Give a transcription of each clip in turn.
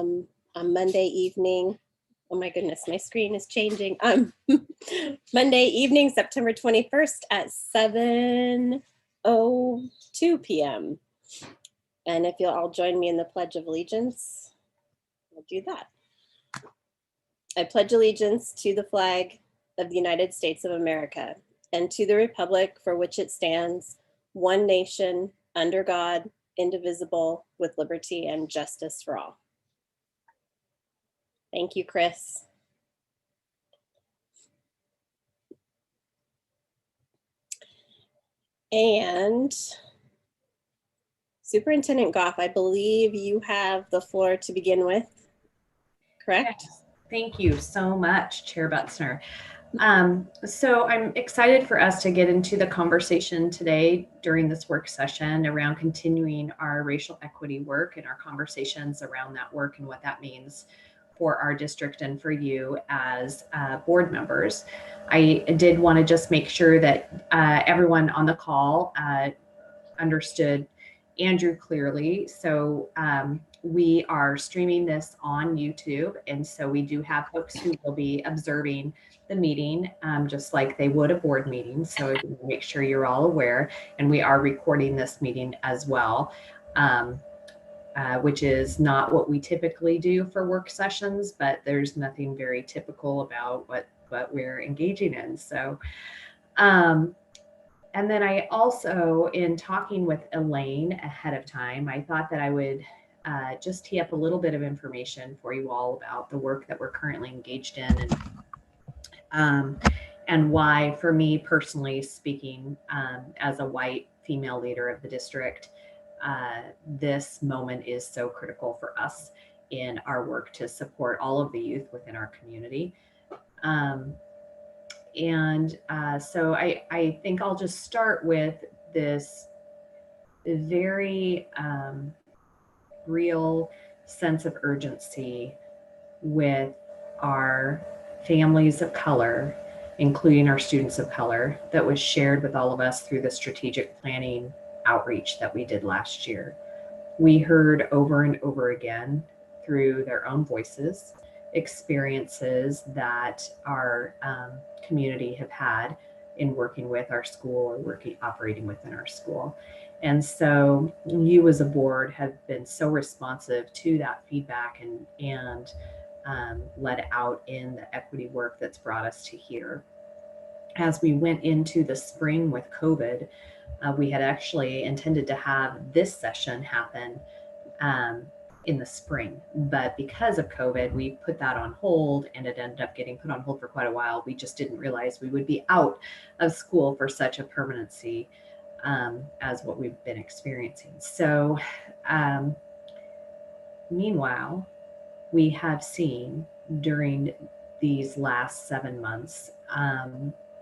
on Monday evening. Oh my goodness, my screen is changing. Monday evening, September 21st at 7:02 p.m. And if you'll all join me in the Pledge of Allegiance, we'll do that. I pledge allegiance to the flag of the United States of America and to the republic for which it stands, one nation, under God, indivisible, with liberty and justice for all. Thank you, Chris. And Superintendent Goff, I believe you have the floor to begin with, correct? Yes. Thank you so much, Chair Butzner. So I'm excited for us to get into the conversation today during this work session around continuing our racial equity work and our conversations around that work and what that means for our district and for you as board members. I did want to just make sure that everyone on the call understood Andrew clearly. So we are streaming this on YouTube. And so we do have folks who will be observing the meeting just like they would a board meeting. So make sure you're all aware. And we are recording this meeting as well, which is not what we typically do for work sessions, but there's nothing very typical about what we're engaging in. So, and then I also, in talking with Elaine ahead of time, I thought that I would just tee up a little bit of information for you all about the work that we're currently engaged in and why, for me personally speaking, as a white female leader of the district, this moment is so critical for us in our work to support all of the youth within our community. So I think I'll just start with this very real sense of urgency with our families of color, including our students of color, that was shared with all of us through the strategic planning outreach that we did last year. We heard over and over again through their own voices experiences that our community have had in working with our school or operating within our school. And so you as a board have been so responsive to that feedback and led out in the equity work that's brought us to here. As we went into the spring with COVID, we had actually intended to have this session happen in the spring, but because of COVID, we put that on hold, and it ended up getting put on hold for quite a while. We just didn't realize we would be out of school for such a permanency as what we've been experiencing. So meanwhile, we have seen during these last 7 months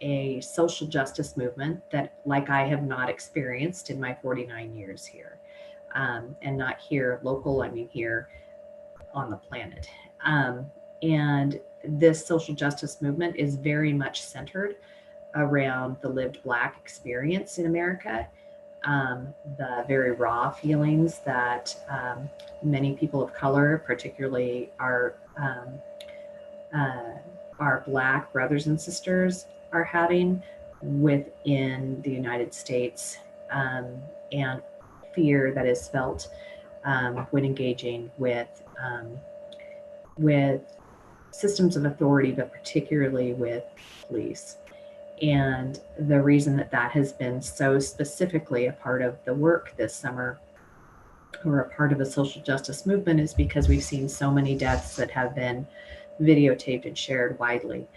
a social justice movement that, like, I have not experienced in my 49 years here. And not here local, I mean here on the planet. And this social justice movement is very much centered around the lived Black experience in America, the very raw feelings that many people of color, particularly our Black brothers and sisters, are having within the United States, and fear that is felt when engaging with systems of authority, but particularly with police. And the reason that that has been so specifically a part of the work this summer, or a part of a social justice movement, is because we've seen so many deaths that have been videotaped and shared widely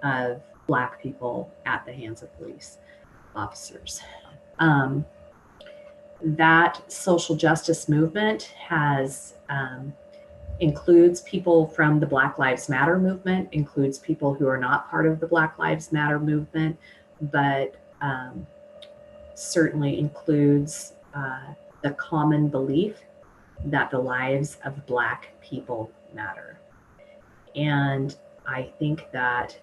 of Black people at the hands of police officers. That social justice movement has includes people from the Black Lives Matter movement, includes people who are not part of the Black Lives Matter movement, but certainly includes the common belief that the lives of Black people matter. And I think that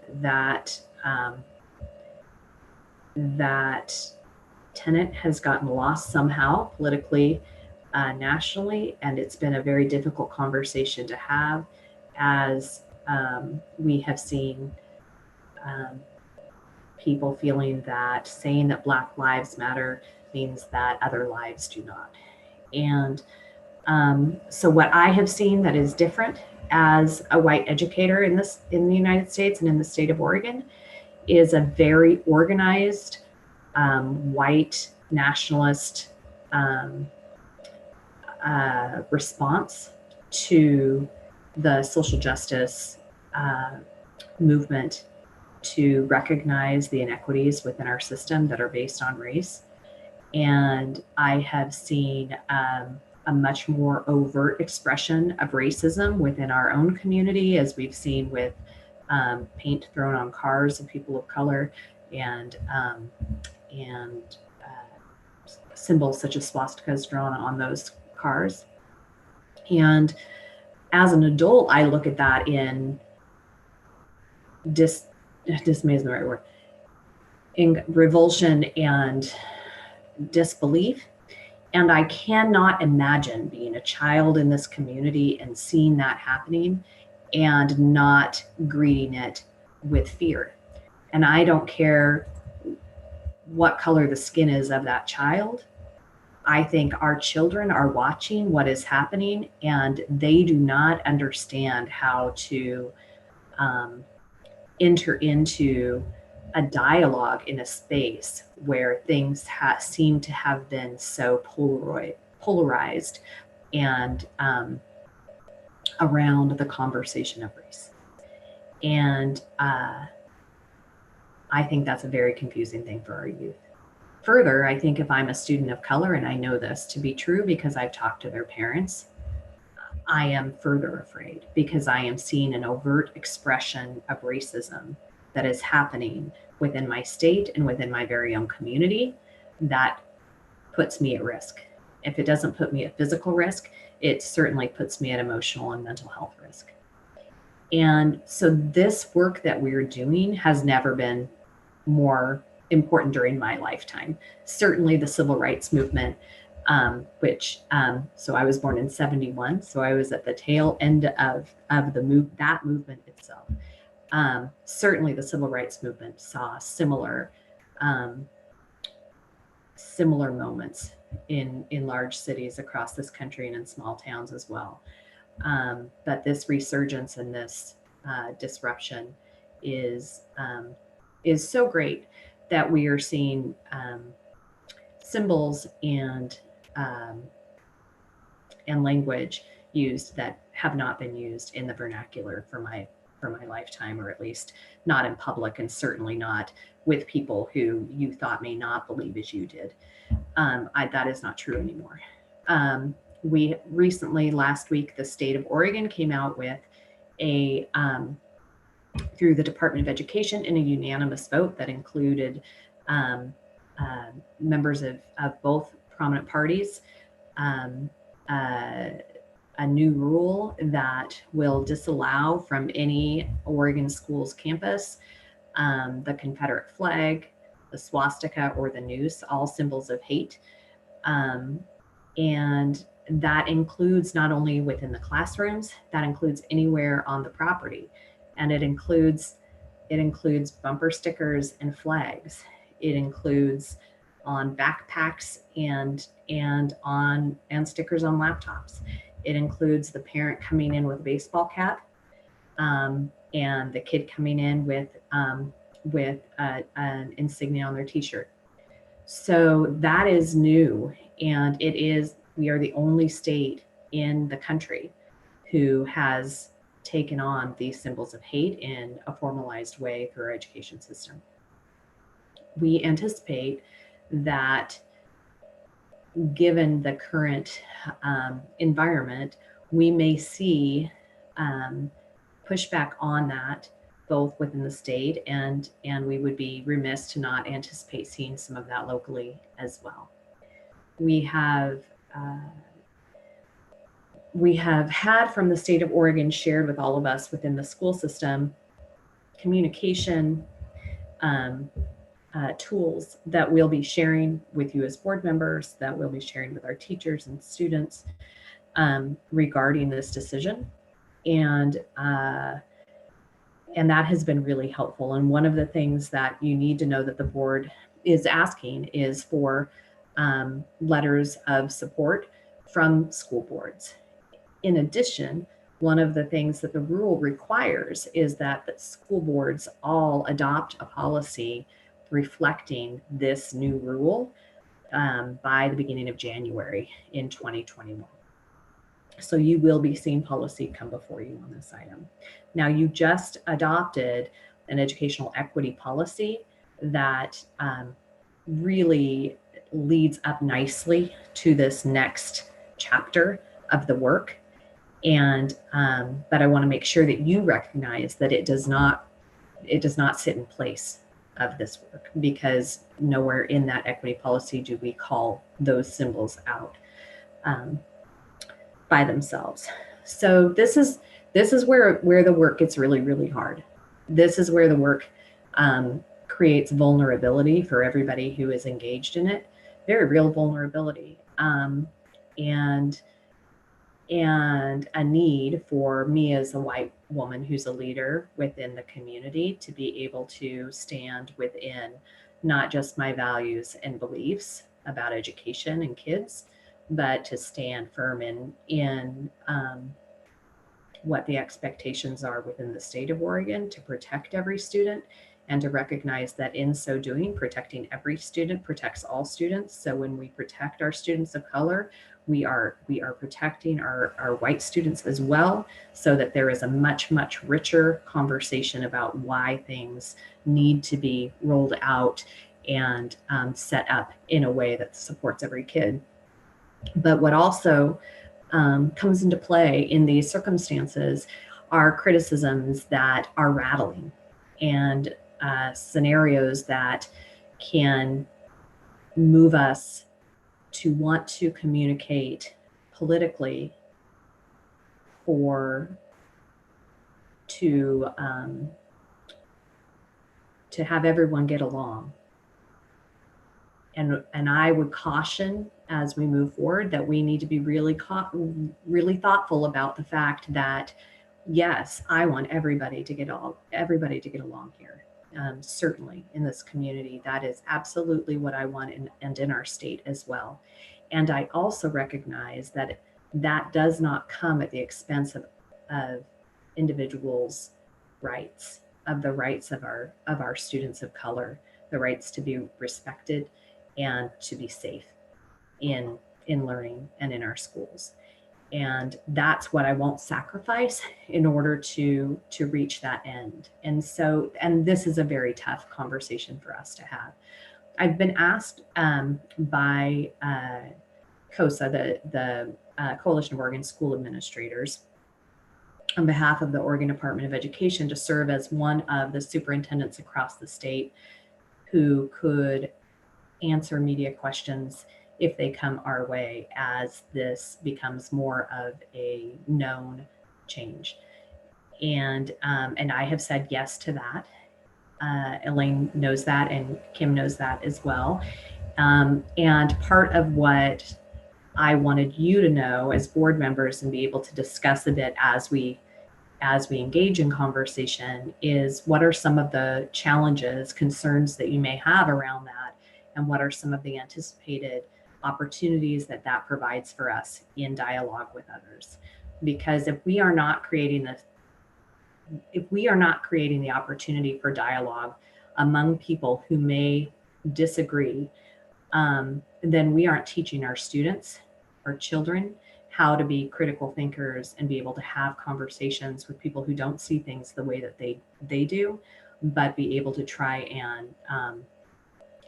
tenet has gotten lost somehow politically nationally, and it's been a very difficult conversation to have as we have seen um, people feeling that saying that Black Lives Matter means that other lives do not. And so what I have seen that is different as a white educator in the United States and in the state of Oregon is a very organized white nationalist response to the social justice movement to recognize the inequities within our system that are based on race. And I have seen a much more overt expression of racism within our own community, as we've seen with paint thrown on cars of people of color and symbols such as swastikas drawn on those cars. And as an adult, I look at that in dismay is the right word, in revulsion and disbelief. And I cannot imagine being a child in this community and seeing that happening and not greeting it with fear. And I don't care what color the skin is of that child. I think our children are watching what is happening and they do not understand how to enter into a dialogue in a space where things seem to have been so polarized and around the conversation of race. And I think that's a very confusing thing for our youth. Further, I think if I'm a student of color, and I know this to be true because I've talked to their parents, I am further afraid because I am seeing an overt expression of racism that is happening within my state and within my very own community that puts me at risk. If it doesn't put me at physical risk, it certainly puts me at emotional and mental health risk. And so this work that we're doing has never been more important during my lifetime. Certainly the civil rights movement, so I was born in 71, so I was at the tail end of that movement itself. Certainly the civil rights movement saw similar moments in large cities across this country and in small towns as well. But this resurgence and this disruption is so great that we are seeing symbols and language used that have not been used in the vernacular for my lifetime, or at least not in public, and certainly not with people who you thought may not believe as you did. That is not true anymore. We recently, last week, the state of Oregon came out with through the Department of Education in a unanimous vote that included members of both prominent parties, a new rule that will disallow from any Oregon school's campus the Confederate flag, the swastika, or the noose, all symbols of hate. And that includes not only within the classrooms, that includes anywhere on the property. And it includes bumper stickers and flags. It includes on backpacks and stickers on laptops. It includes the parent coming in with a baseball cap and the kid coming in with an insignia on their t-shirt. So that is new, and we are the only state in the country who has taken on these symbols of hate in a formalized way through our education system. We anticipate that given the current environment, we may see pushback on that both within the state, and we would be remiss to not anticipate seeing some of that locally as well. We have had from the state of Oregon shared with all of us within the school system communication tools that we'll be sharing with you as board members, that we'll be sharing with our teachers and students regarding this decision. And that has been really helpful. And one of the things that you need to know that the board is asking is for letters of support from school boards. In addition, one of the things that the rule requires is that the school boards all adopt a policy reflecting this new rule by the beginning of January in 2021. So you will be seeing policy come before you on this item. Now, you just adopted an educational equity policy that really leads up nicely to this next chapter of the work. And but I want to make sure that you recognize that it does not sit in place of this work, because nowhere in that equity policy do we call those symbols out by themselves. So this is where the work gets really, really hard. This is where the work creates vulnerability for everybody who is engaged in it, very real vulnerability, and a need for me as a white woman who's a leader within the community to be able to stand within not just my values and beliefs about education and kids, but to stand firm in what the expectations are within the state of Oregon to protect every student, and to recognize that in so doing, protecting every student protects all students. So when we protect our students of color, we are protecting our white students as well, so that there is a much, much richer conversation about why things need to be rolled out and set up in a way that supports every kid. But what also comes into play in these circumstances are criticisms that are rattling, and scenarios that can move us to want to communicate politically to have everyone get along. And I would caution as we move forward that we need to be really thoughtful about the fact that, yes, I want everybody to get along here. Certainly in this community, that is absolutely what I want, and in our state as well. And I also recognize that that does not come at the expense of individuals' rights, of the rights of our students of color, the rights to be respected and to be safe in learning and in our schools. And that's what I won't sacrifice in order to reach that end. And so, and this is a very tough conversation for us to have. I've been asked by COSA, the Coalition of Oregon School Administrators, on behalf of the Oregon Department of Education, to serve as one of the superintendents across the state who could answer media questions if they come our way, as this becomes more of a known change. And I have said yes to that. Elaine knows that, and Kim knows that as well. And part of what I wanted you to know as board members and be able to discuss a bit as we engage in conversation is, what are some of the challenges, concerns that you may have around that, and what are some of the anticipated opportunities that provides for us in dialogue with others. Because if we are not creating the opportunity for dialogue among people who may disagree, then we aren't teaching our students, our children, how to be critical thinkers and be able to have conversations with people who don't see things the way that they do, but be able to try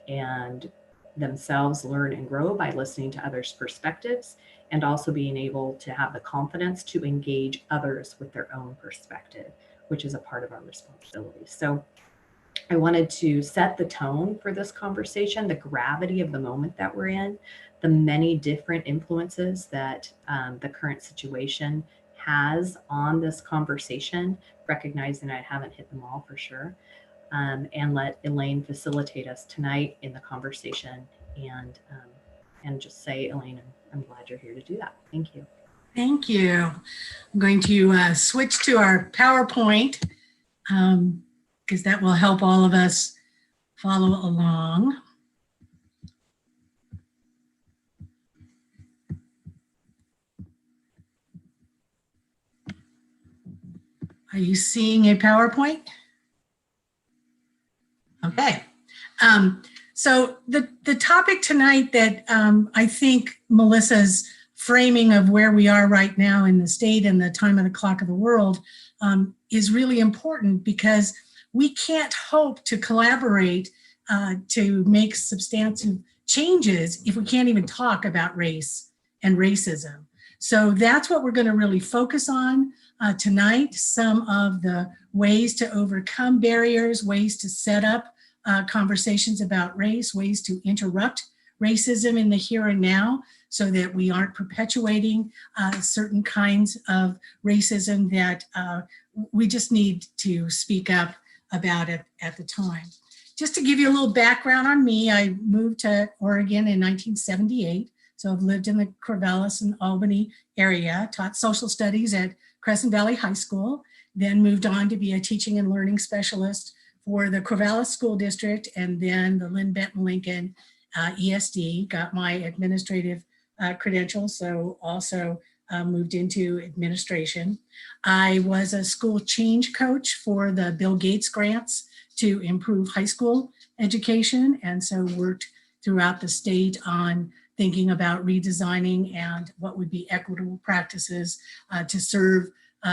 and themselves learn and grow by listening to others' perspectives, and also being able to have the confidence to engage others with their own perspective, which is a part of our responsibility. So I wanted to set the tone for this conversation, the gravity of the moment that we're in, the many different influences that the current situation has on this conversation, recognizing I haven't hit them all for sure. and let Elaine facilitate us tonight in the conversation. And just say, Elaine, I'm glad you're here to do that. Thank you. Thank you. I'm going to switch to our PowerPoint because that will help all of us follow along. Are you seeing a PowerPoint? Okay. So the topic tonight that I think Melissa's framing of where we are right now in the state and the time of the clock of the world is really important, because we can't hope to collaborate to make substantive changes if we can't even talk about race and racism. So that's what we're going to really focus on tonight, some of the ways to overcome barriers, ways to set up conversations about race, ways to interrupt racism in the here and now so that we aren't perpetuating certain kinds of racism that we just need to speak up about it at the time. Just to give you a little background on me, I moved to Oregon in 1978. So I've lived in the Corvallis and Albany area, taught social studies at Crescent Valley High School, then moved on to be a teaching and learning specialist for the Corvallis School District, and then the Lynn Benton Lincoln ESD, got my administrative credentials, so also moved into administration. I was a school change coach for the Bill Gates grants to improve high school education, and so worked throughout the state on thinking about redesigning and what would be equitable practices to serve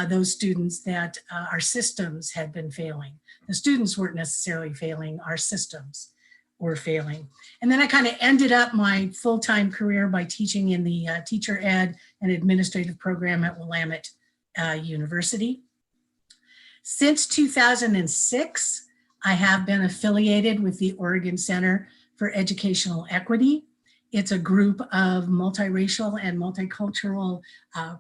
those students that our systems had been failing. The students weren't necessarily failing, our systems were failing. And then I kind of ended up my full-time career by teaching in the teacher ed and administrative program at Willamette University. Since 2006, I have been affiliated with the Oregon Center for Educational Equity. It's a group of multiracial and multicultural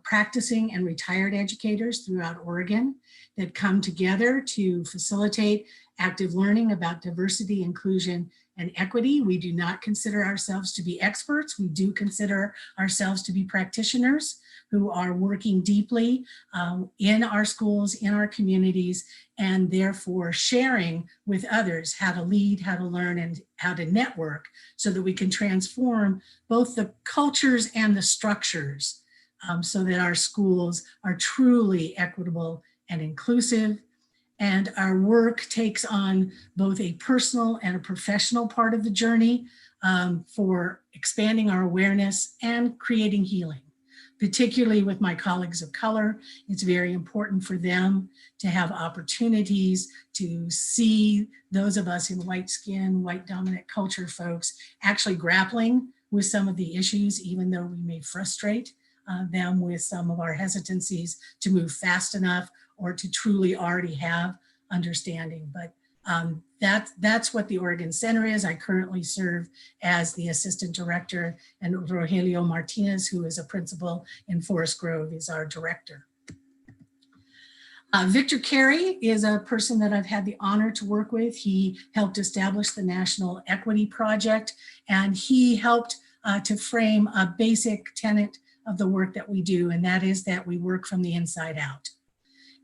practicing and retired educators throughout Oregon that come together to facilitate active learning about diversity, inclusion, and equity. We do not consider ourselves to be experts. We do consider ourselves to be practitioners who are working deeply in our schools, in our communities, and therefore sharing with others how to lead, how to learn, and how to network so that we can transform both the cultures and the structures so that our schools are truly equitable and inclusive. And our work takes on both a personal and a professional part of the journey for expanding our awareness and creating healing. Particularly with my colleagues of color, it's very important for them to have opportunities to see those of us in white skin, white dominant culture folks actually grappling with some of the issues, even though we may frustrate them with some of our hesitancies to move fast enough or to truly already have understanding. But that's what the Oregon Center is. I currently serve as the assistant director, and Rogelio Martinez, who is a principal in Forest Grove, is our director. Victor Carey is a person that I've had the honor to work with. He helped establish the National Equity Project, and he helped to frame a basic tenet of the work that we do, and that is that we work from the inside out.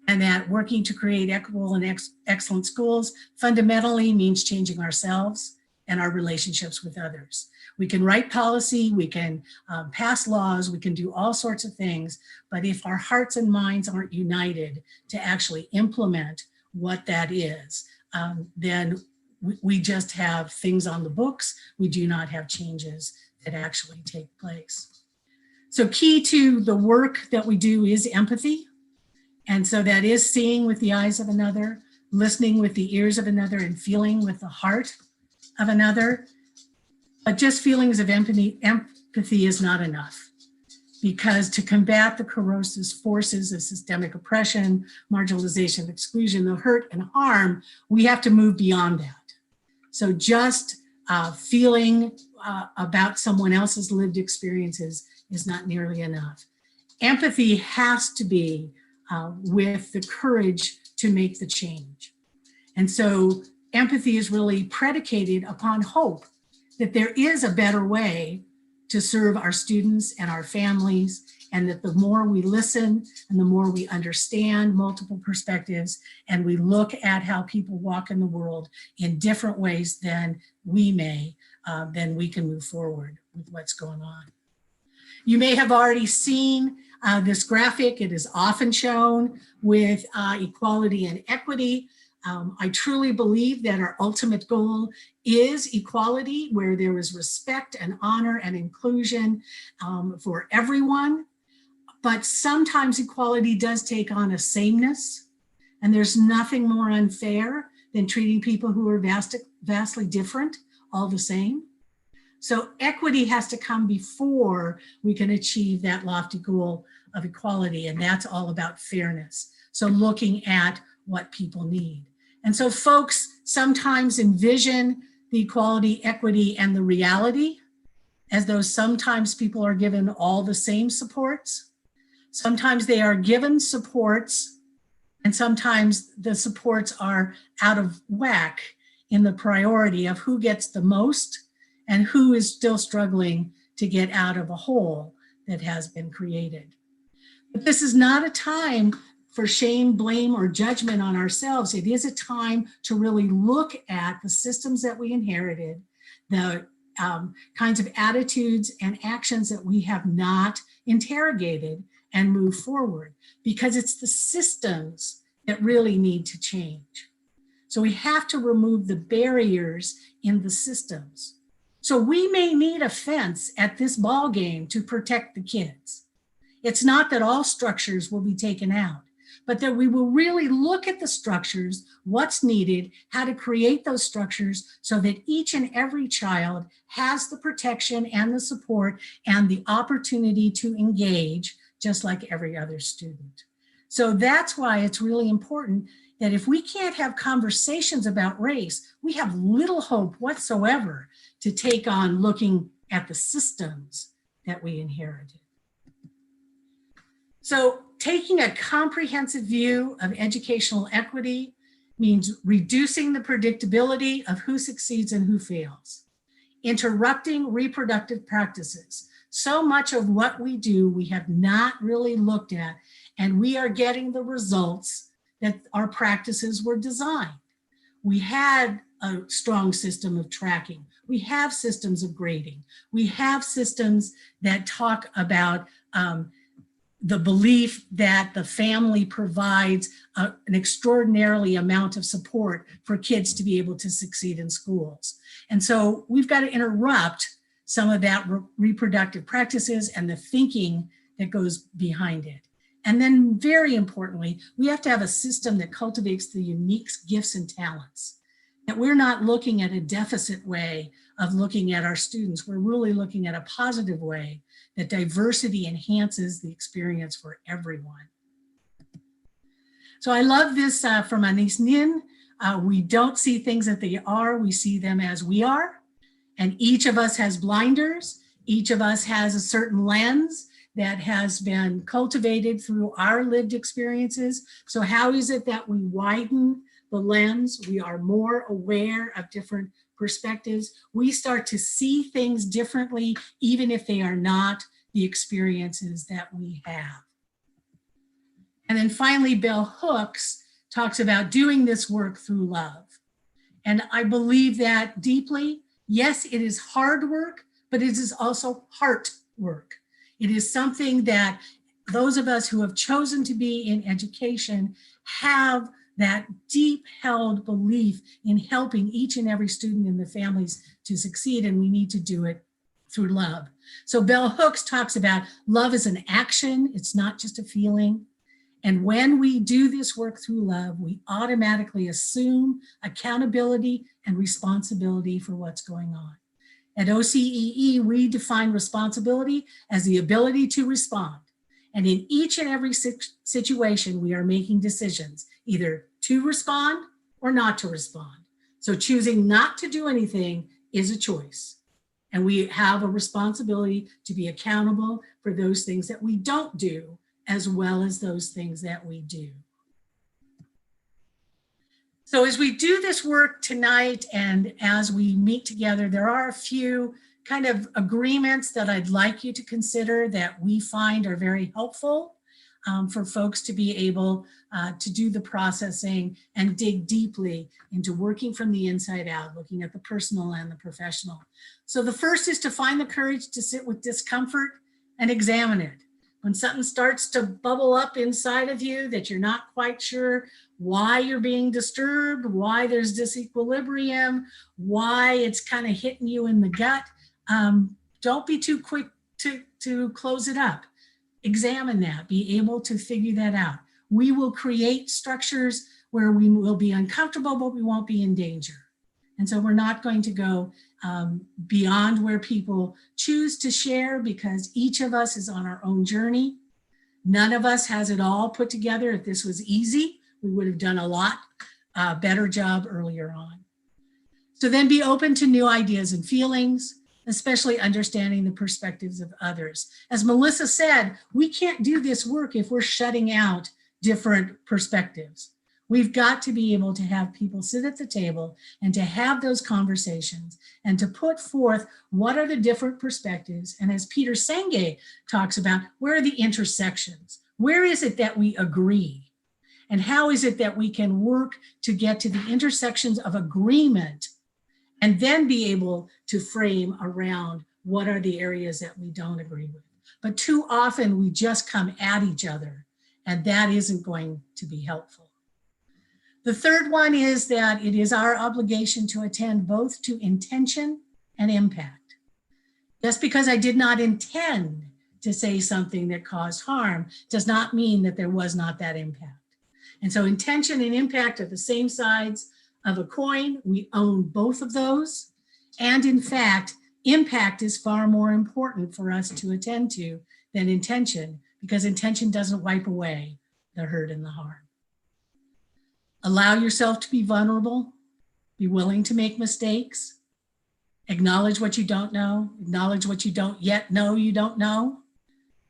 And that working to create equitable and excellent schools fundamentally means changing ourselves and our relationships with others. We can write policy, we can pass laws, we can do all sorts of things, but if our hearts and minds aren't united to actually implement what that is, then we just have things on the books. We do not have changes that actually take place. So key to the work that we do is empathy. And so that is seeing with the eyes of another, listening with the ears of another, and feeling with the heart of another. But just feelings of empathy is not enough, because to combat the corrosive forces of systemic oppression, marginalization, exclusion, the hurt and harm, we have to move beyond that. So just feeling about someone else's lived experiences is not nearly enough. Empathy has to be with the courage to make the change. And so empathy is really predicated upon hope that there is a better way to serve our students and our families, and that the more we listen and the more we understand multiple perspectives and we look at how people walk in the world in different ways than we may, then we can move forward with what's going on. You may have already seen this graphic. It is often shown with equality and equity. I truly believe that our ultimate goal is equality, where there is respect and honor and inclusion for everyone. But sometimes equality does take on a sameness, and there's nothing more unfair than treating people who are vastly different all the same. So equity has to come before we can achieve that lofty goal of equality, and that's all about fairness. So looking at what people need. And so folks sometimes envision the equality, equity, and the reality as though sometimes people are given all the same supports. Sometimes they are given supports, and sometimes the supports are out of whack in the priority of who gets the most and who is still struggling to get out of a hole that has been created. But this is not a time for shame, blame, or judgment on ourselves. It is a time to really look at the systems that we inherited, the kinds of attitudes and actions that we have not interrogated, and move forward, because it's the systems that really need to change. So we have to remove the barriers in the systems. So we may need a fence at this ball game to protect the kids. It's not that all structures will be taken out, but that we will really look at the structures, what's needed, how to create those structures so that each and every child has the protection and the support and the opportunity to engage just like every other student. So that's why it's really important that if we can't have conversations about race, we have little hope whatsoever to take on looking at the systems that we inherited. So taking a comprehensive view of educational equity means reducing the predictability of who succeeds and who fails, interrupting reproductive practices. So much of what we do, we have not really looked at, and we are getting the results that our practices were designed. We had a strong system of tracking. We have systems of grading. We have systems that talk about the belief that the family provides an extraordinarily amount of support for kids to be able to succeed in schools. And so we've got to interrupt some of that reproductive practices and the thinking that goes behind it. And then very importantly, we have to have a system that cultivates the unique gifts and talents, that we're not looking at a deficit way of looking at our students. We're really looking at a positive way that diversity enhances the experience for everyone. So I love this from Anis Nin. We don't see things that they are, we see them as we are. And each of us has blinders. Each of us has a certain lens that has been cultivated through our lived experiences. So how is it that we widen the lens? We are more aware of different perspectives. We start to see things differently, even if they are not the experiences that we have. And then finally, Bell Hooks talks about doing this work through love. And I believe that deeply. Yes, it is hard work, but it is also heart work. It is something that those of us who have chosen to be in education have that deep held belief in helping each and every student and the families to succeed, and we need to do it through love. So Bell Hooks talks about love as an action. It's not just a feeling. And when we do this work through love, we automatically assume accountability and responsibility for what's going on. At OCEE, we define responsibility as the ability to respond. And in each and every situation, we are making decisions, either to respond or not to respond. So choosing not to do anything is a choice. And we have a responsibility to be accountable for those things that we don't do, as well as those things that we do. So as we do this work tonight and as we meet together, there are a few kind of agreements that I'd like you to consider that we find are very helpful for folks to be able to do the processing and dig deeply into working from the inside out, looking at the personal and the professional. So the first is to find the courage to sit with discomfort and examine it. When something starts to bubble up inside of you that you're not quite sure why you're being disturbed, why there's disequilibrium, why it's kind of hitting you in the gut, don't be too quick to close it up. Examine that, be able to figure that out. We will create structures where we will be uncomfortable, but we won't be in danger. And so we're not going to go beyond where people choose to share because each of us is on our own journey. None of us has it all put together. If this was easy, we would have done a lot better job earlier on. So then be open to new ideas and feelings, especially understanding the perspectives of others. As Melissa said, we can't do this work if we're shutting out different perspectives. We've got to be able to have people sit at the table and to have those conversations and to put forth what are the different perspectives. And as Peter Senge talks about, where are the intersections? Where is it that we agree? And how is it that we can work to get to the intersections of agreement and then be able to frame around what are the areas that we don't agree with. But too often we just come at each other, and that isn't going to be helpful. The third one is that it is our obligation to attend both to intention and impact. Just because I did not intend to say something that caused harm does not mean that there was not that impact. And so intention and impact are the same sides of a coin. We own both of those. And in fact, impact is far more important for us to attend to than intention, because intention doesn't wipe away the hurt and the harm. Allow yourself to be vulnerable, be willing to make mistakes, acknowledge what you don't know, acknowledge what you don't yet know you don't know,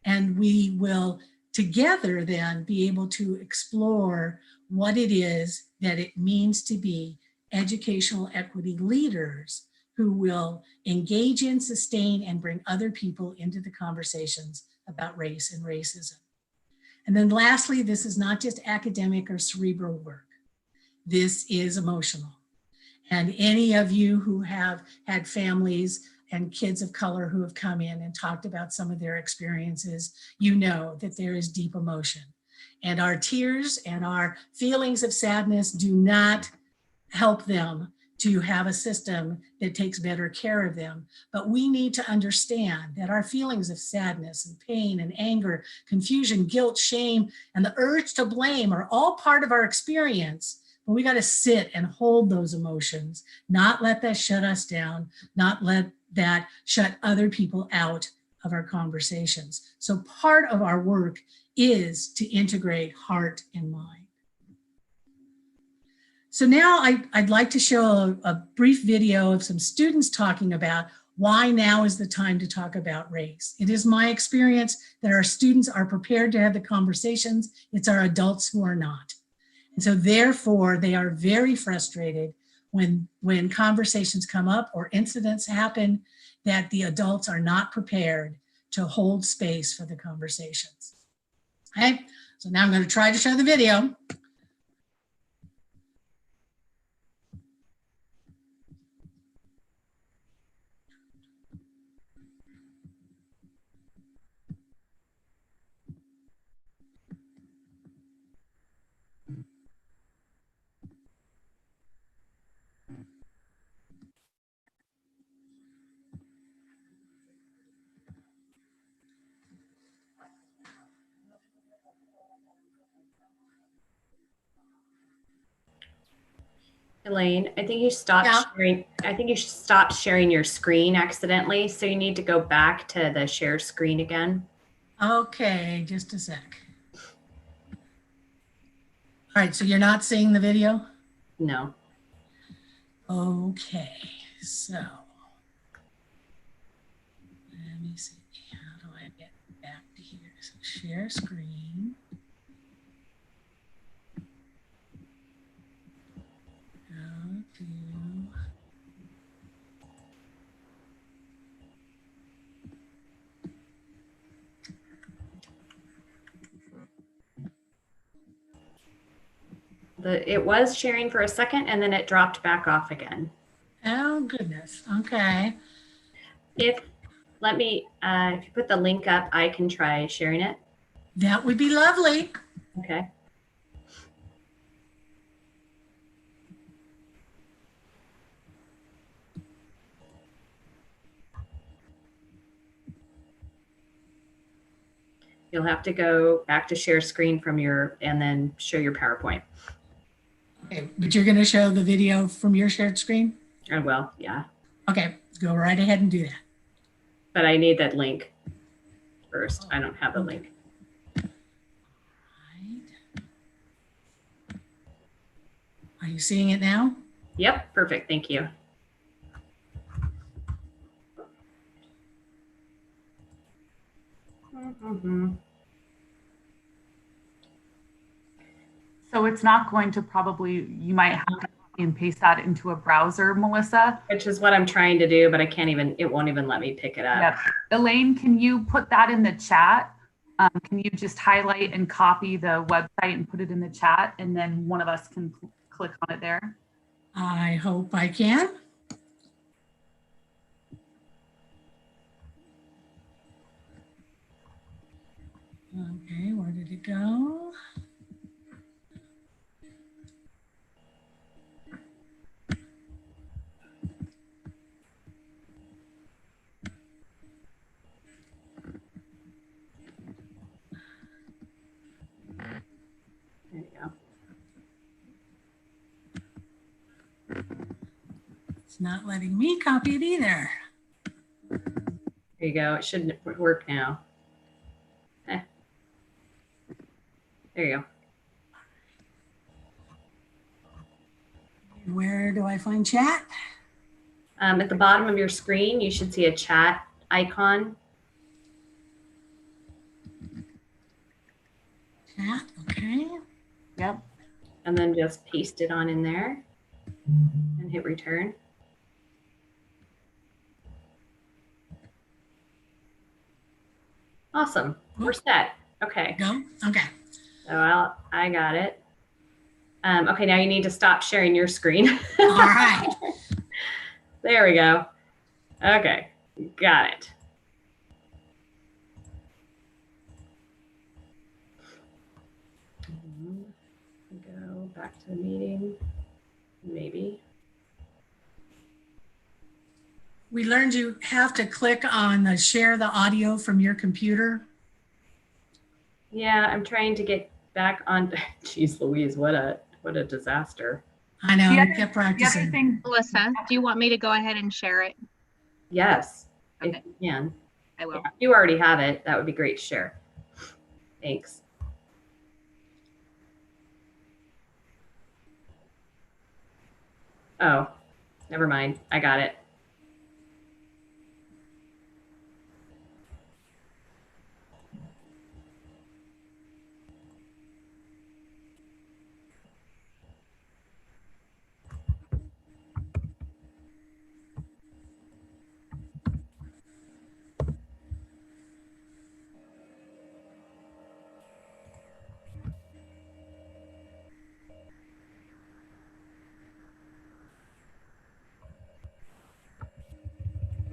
and we will together then be able to explore what it is that it means to be educational equity leaders who will engage in, sustain, and bring other people into the conversations about race and racism. And then lastly, this is not just academic or cerebral work. This is emotional. And any of you who have had families and kids of color who have come in and talked about some of their experiences, you know that there is deep emotion. And our tears and our feelings of sadness do not help them to have a system that takes better care of them. But we need to understand that our feelings of sadness and pain and anger, confusion, guilt, shame, and the urge to blame are all part of our experience. But we got to sit and hold those emotions, not let that shut us down, not let that shut other people out of our conversations. So part of our work is to integrate heart and mind. So now I'd like to show a brief video of some students talking about why now is the time to talk about race. It is my experience that our students are prepared to have the conversations. It's our adults who are not. And so therefore, they are very frustrated when conversations come up or incidents happen that the adults are not prepared to hold space for the conversations. Okay, so now I'm going to try to show the video. Elaine, I think you stopped sharing. I think you stopped sharing your screen accidentally. So you need to go back to the share screen again. Okay, just a sec. All right, so you're not seeing the video? No. Okay, so let me see. How do I get back to here? So share screen. It was sharing for a second and then it dropped back off again. Oh, goodness. Okay. If you put the link up, I can try sharing it. That would be lovely. Okay. You'll have to go back to share screen and then show your PowerPoint. Okay, but you're going to show the video from your shared screen? I will, yeah. Okay, go right ahead and do that. But I need that link first. I don't have the link. Right. Are you seeing it now? Yep, perfect. Thank you. So it's not going to you might have to copy and paste that into a browser, Melissa. Which is what I'm trying to do, but it won't even let me pick it up. Yep. Elaine, can you put that in the chat? Can you just highlight and copy the website and put it in the chat, and then one of us can click on it there? I hope I can. Okay, where did it go? There you go. It's not letting me copy it either. There you go. It should work now. There you go. Where do I find chat? At the bottom of your screen, you should see a chat icon. Chat, okay. Yep. And then just paste it on in there and hit return. Awesome. We're set. Okay. Go. Okay. So I got it. Okay, now you need to stop sharing your screen. All right. There we go. Okay, got it. Go back to the meeting, maybe. We learned you have to click on the share the audio from your computer. Yeah, I'm trying to get back on. Jeez Louise, what a disaster. I know, The I other- kept The other practicing. thing, Melissa, do you want me to go ahead and share it? Yes, Okay. if you can. I will. Yeah, if you already have it, that would be great to share. Thanks. Oh, never mind. I got it.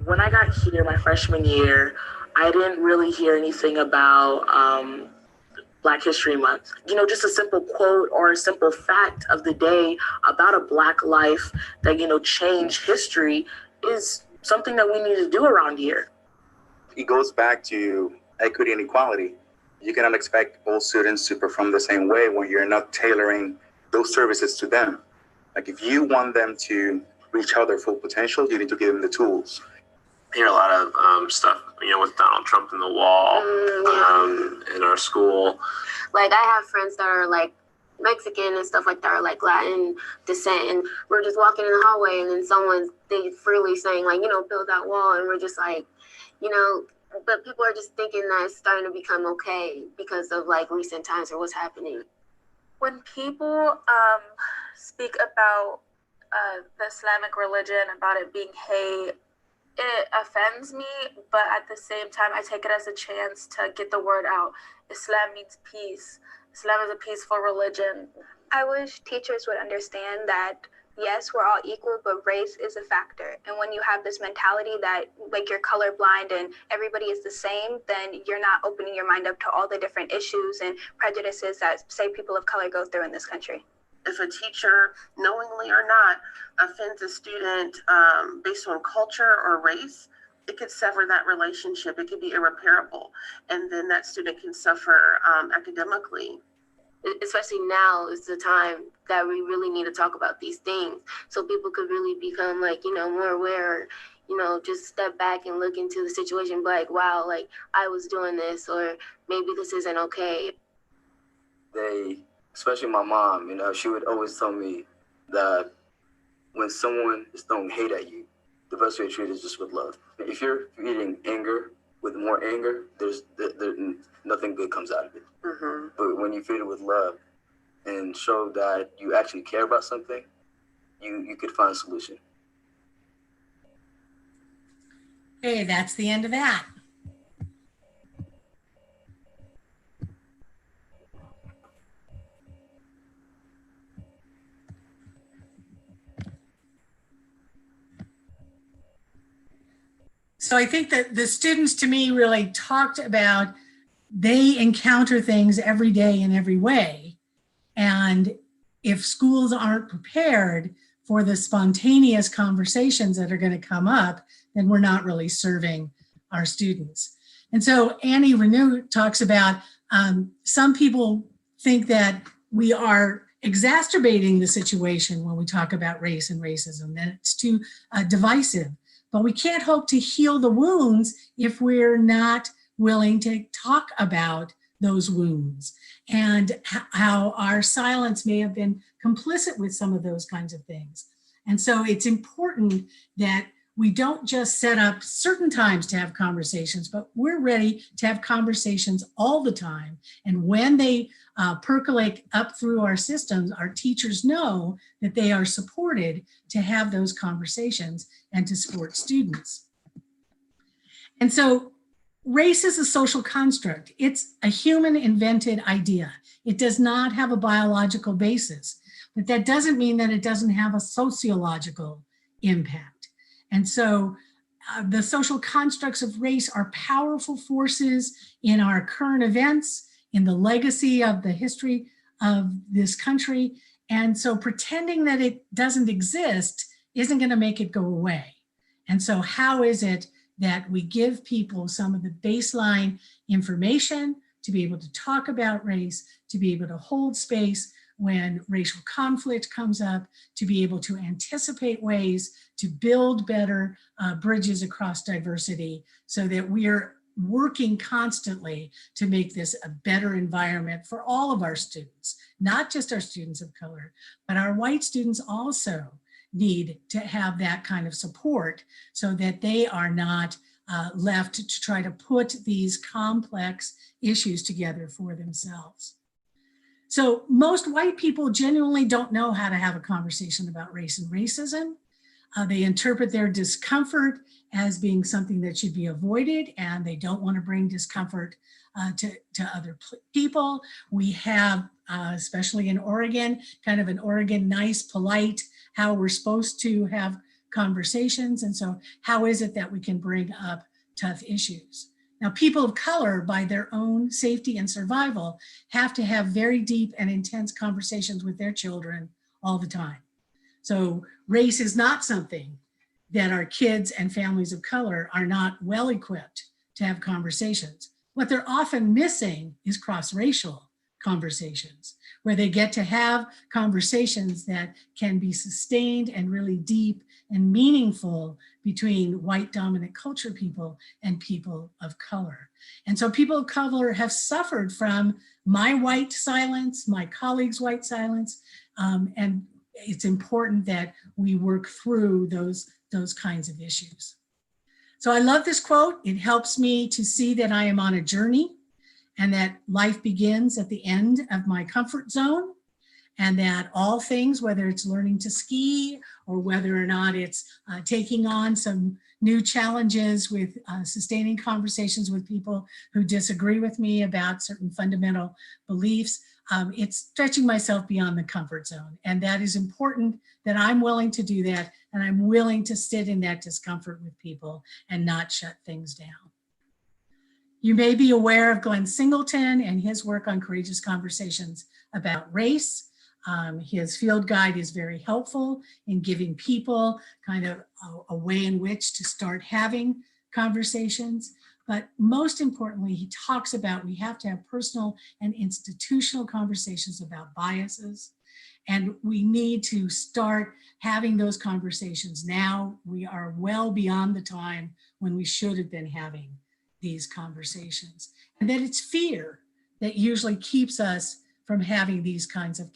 When I got here my freshman year, I didn't really hear anything about Black History Month. You know, just a simple quote or a simple fact of the day about a Black life that, you know, changed history is something that we need to do around here. It goes back to equity and equality. You cannot expect all students to perform the same way when you're not tailoring those services to them. Like if you want them to reach out their full potential, you need to give them the tools. I hear a lot of stuff, you know, with Donald Trump in the wall in our school. Like I have friends that are like Mexican and stuff like that, or like Latin descent, and we're just walking in the hallway and then they freely saying like, you know, build that wall, and we're just like, you know, but people are just thinking that it's starting to become okay because of like recent times or what's happening. When people speak about the Islamic religion, about it being hate, it offends me, but at the same time, I take it as a chance to get the word out. Islam means peace. Islam is a peaceful religion. I wish teachers would understand that yes, we're all equal, but race is a factor. And when you have this mentality that like you're colorblind and everybody is the same, then you're not opening your mind up to all the different issues and prejudices that, say, people of color go through in this country. If a teacher, knowingly or not, offends a student based on culture or race, it could sever that relationship. It could be irreparable. And then that student can suffer academically. Especially now is the time that we really need to talk about these things so people could really become like, you know, more aware, you know, just step back and look into the situation, like, wow, like I was doing this, or maybe this isn't okay. They, especially my mom, you know, she would always tell me that when someone is throwing hate at you, the best way to treat it is just with love. If you're feeding anger with more anger, there's nothing good comes out of it. Mm-hmm. But when you feed it with love and show that you actually care about something, you could find a solution. Okay, that's the end of that. So I think that the students, to me, really talked about they encounter things every day in every way. And if schools aren't prepared for the spontaneous conversations that are going to come up, then we're not really serving our students. And so Annie Renew talks about some people think that we are exacerbating the situation when we talk about race and racism, that it's too divisive. But we can't hope to heal the wounds if we're not willing to talk about those wounds and how our silence may have been complicit with some of those kinds of things. And so it's important that we don't just set up certain times to have conversations, but we're ready to have conversations all the time. And when they percolate up through our systems, our teachers know that they are supported to have those conversations and to support students. And so race is a social construct. It's a human invented idea. It does not have a biological basis, but that doesn't mean that it doesn't have a sociological impact. And so the social constructs of race are powerful forces in our current events, in the legacy of the history of this country. And so pretending that it doesn't exist isn't going to make it go away. And so how is it that we give people some of the baseline information to be able to talk about race, to be able to hold space when racial conflict comes up, to be able to anticipate ways to build better bridges across diversity so that we're working constantly to make this a better environment for all of our students, not just our students of color, but our white students also need to have that kind of support so that they are not left to try to put these complex issues together for themselves. So most white people genuinely don't know how to have a conversation about race and racism. They interpret their discomfort as being something that should be avoided, and they don't want to bring discomfort to other people. We have, especially in Oregon, kind of an Oregon nice, polite, how we're supposed to have conversations. And so how is it that we can bring up tough issues? Now, people of color, by their own safety and survival, have to have very deep and intense conversations with their children all the time. So race is not something that our kids and families of color are not well equipped to have conversations. What they're often missing is cross-racial conversations, where they get to have conversations that can be sustained and really deep and meaningful between white dominant culture people and people of color. And so people of color have suffered from my white silence, my colleagues' white silence, and it's important that we work through those kinds of issues. So I love this quote. It helps me to see that I am on a journey and that life begins at the end of my comfort zone, and that all things, whether it's learning to ski or whether or not it's taking on some new challenges with sustaining conversations with people who disagree with me about certain fundamental beliefs, It's stretching myself beyond the comfort zone. And that is important that I'm willing to do that. And I'm willing to sit in that discomfort with people and not shut things down. You may be aware of Glenn Singleton and his work on courageous conversations about race. His field guide is very helpful in giving people kind of a way in which to start having conversations. But most importantly, he talks about we have to have personal and institutional conversations about biases. And we need to start having those conversations now. We are well beyond the time when we should have been having these conversations. And that it's fear that usually keeps us from having these kinds of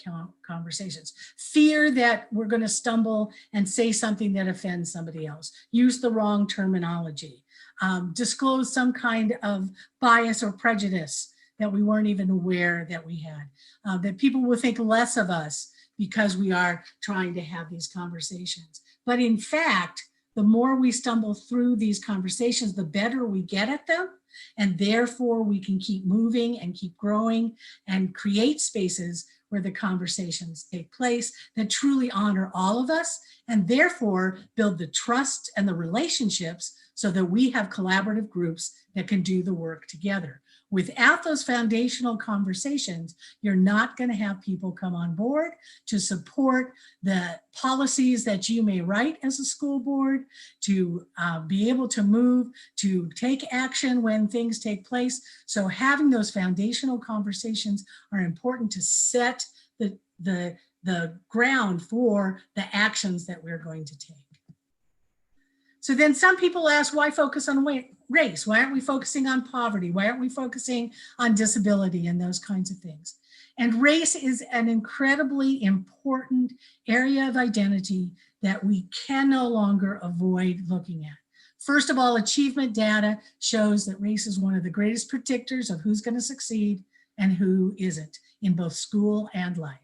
conversations. Fear that we're going to stumble and say something that offends somebody else, use the wrong terminology, disclose some kind of bias or prejudice that we weren't even aware that we had, that people will think less of us because we are trying to have these conversations. But in fact, the more we stumble through these conversations, the better we get at them. And therefore we can keep moving and keep growing and create spaces where the conversations take place that truly honor all of us and therefore build the trust and the relationships so that we have collaborative groups that can do the work together. Without those foundational conversations, you're not going to have people come on board to support the policies that you may write as a school board, to be able to move, to take action when things take place. So having those foundational conversations are important to set the ground for the actions that we're going to take. So then some people ask, why focus on race? Why aren't we focusing on poverty? Why aren't we focusing on disability and those kinds of things? And race is an incredibly important area of identity that we can no longer avoid looking at. First of all, achievement data shows that race is one of the greatest predictors of who's going to succeed and who isn't in both school and life.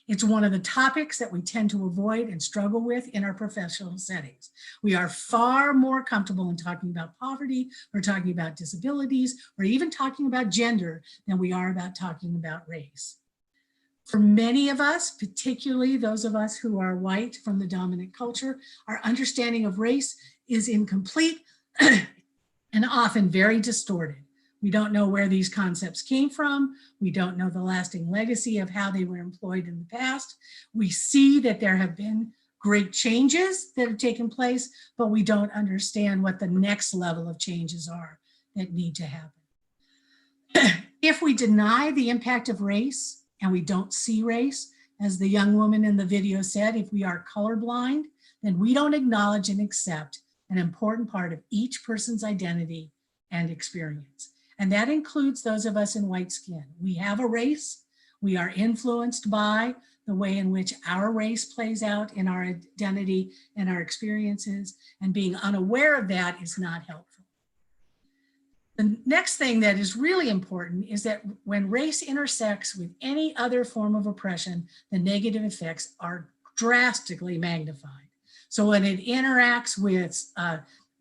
It's one of the topics that we tend to avoid and struggle with in our professional settings. We are far more comfortable in talking about poverty or talking about disabilities or even talking about gender than we are about talking about race. For many of us, particularly those of us who are white from the dominant culture, our understanding of race is incomplete and often very distorted. We don't know where these concepts came from. We don't know the lasting legacy of how they were employed in the past. We see that there have been great changes that have taken place, but we don't understand what the next level of changes are that need to happen. If we deny the impact of race and we don't see race, as the young woman in the video said, if we are colorblind, then we don't acknowledge and accept an important part of each person's identity and experience. And that includes those of us in white skin. We have a race. We are influenced by the way in which our race plays out in our identity and our experiences, and being unaware of that is not helpful. The next thing that is really important is that when race intersects with any other form of oppression, the negative effects are drastically magnified. So when it interacts with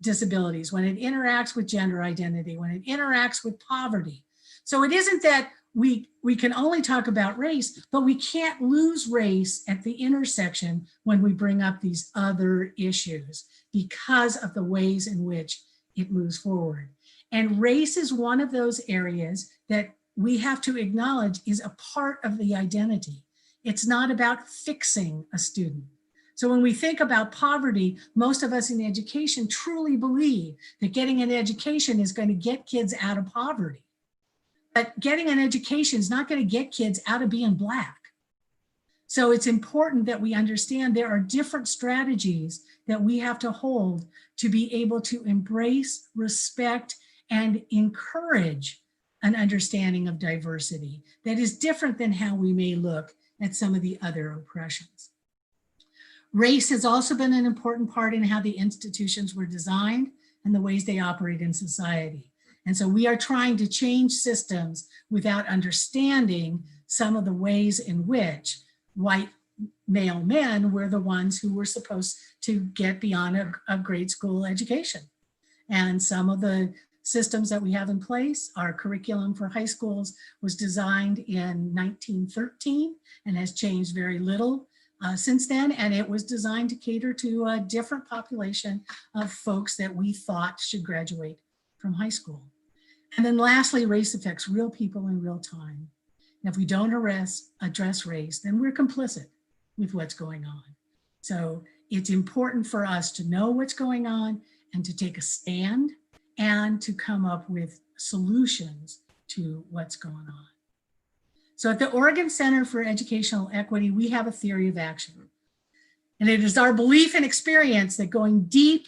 disabilities, when it interacts with gender identity, when it interacts with poverty. So it isn't that we can only talk about race, but we can't lose race at the intersection when we bring up these other issues because of the ways in which it moves forward. And race is one of those areas that we have to acknowledge is a part of the identity. It's not about fixing a student. So when we think about poverty, most of us in education truly believe that getting an education is going to get kids out of poverty. But getting an education is not going to get kids out of being Black. So it's important that we understand there are different strategies that we have to hold to be able to embrace, respect, and encourage an understanding of diversity that is different than how we may look at some of the other oppressions. Race has also been an important part in how the institutions were designed and the ways they operate in society. And so we are trying to change systems without understanding some of the ways in which white male men were the ones who were supposed to get beyond a grade school education. And some of the systems that we have in place. Our curriculum for high schools was designed in 1913 and has changed very little since then. And it was designed to cater to a different population of folks that we thought should graduate from high school. And then lastly, race affects real people in real time. And if we don't address race, then we're complicit with what's going on. So it's important for us to know what's going on and to take a stand and to come up with solutions to what's going on. So at the Oregon Center for Educational Equity, we have a theory of action. And it is our belief and experience that going deep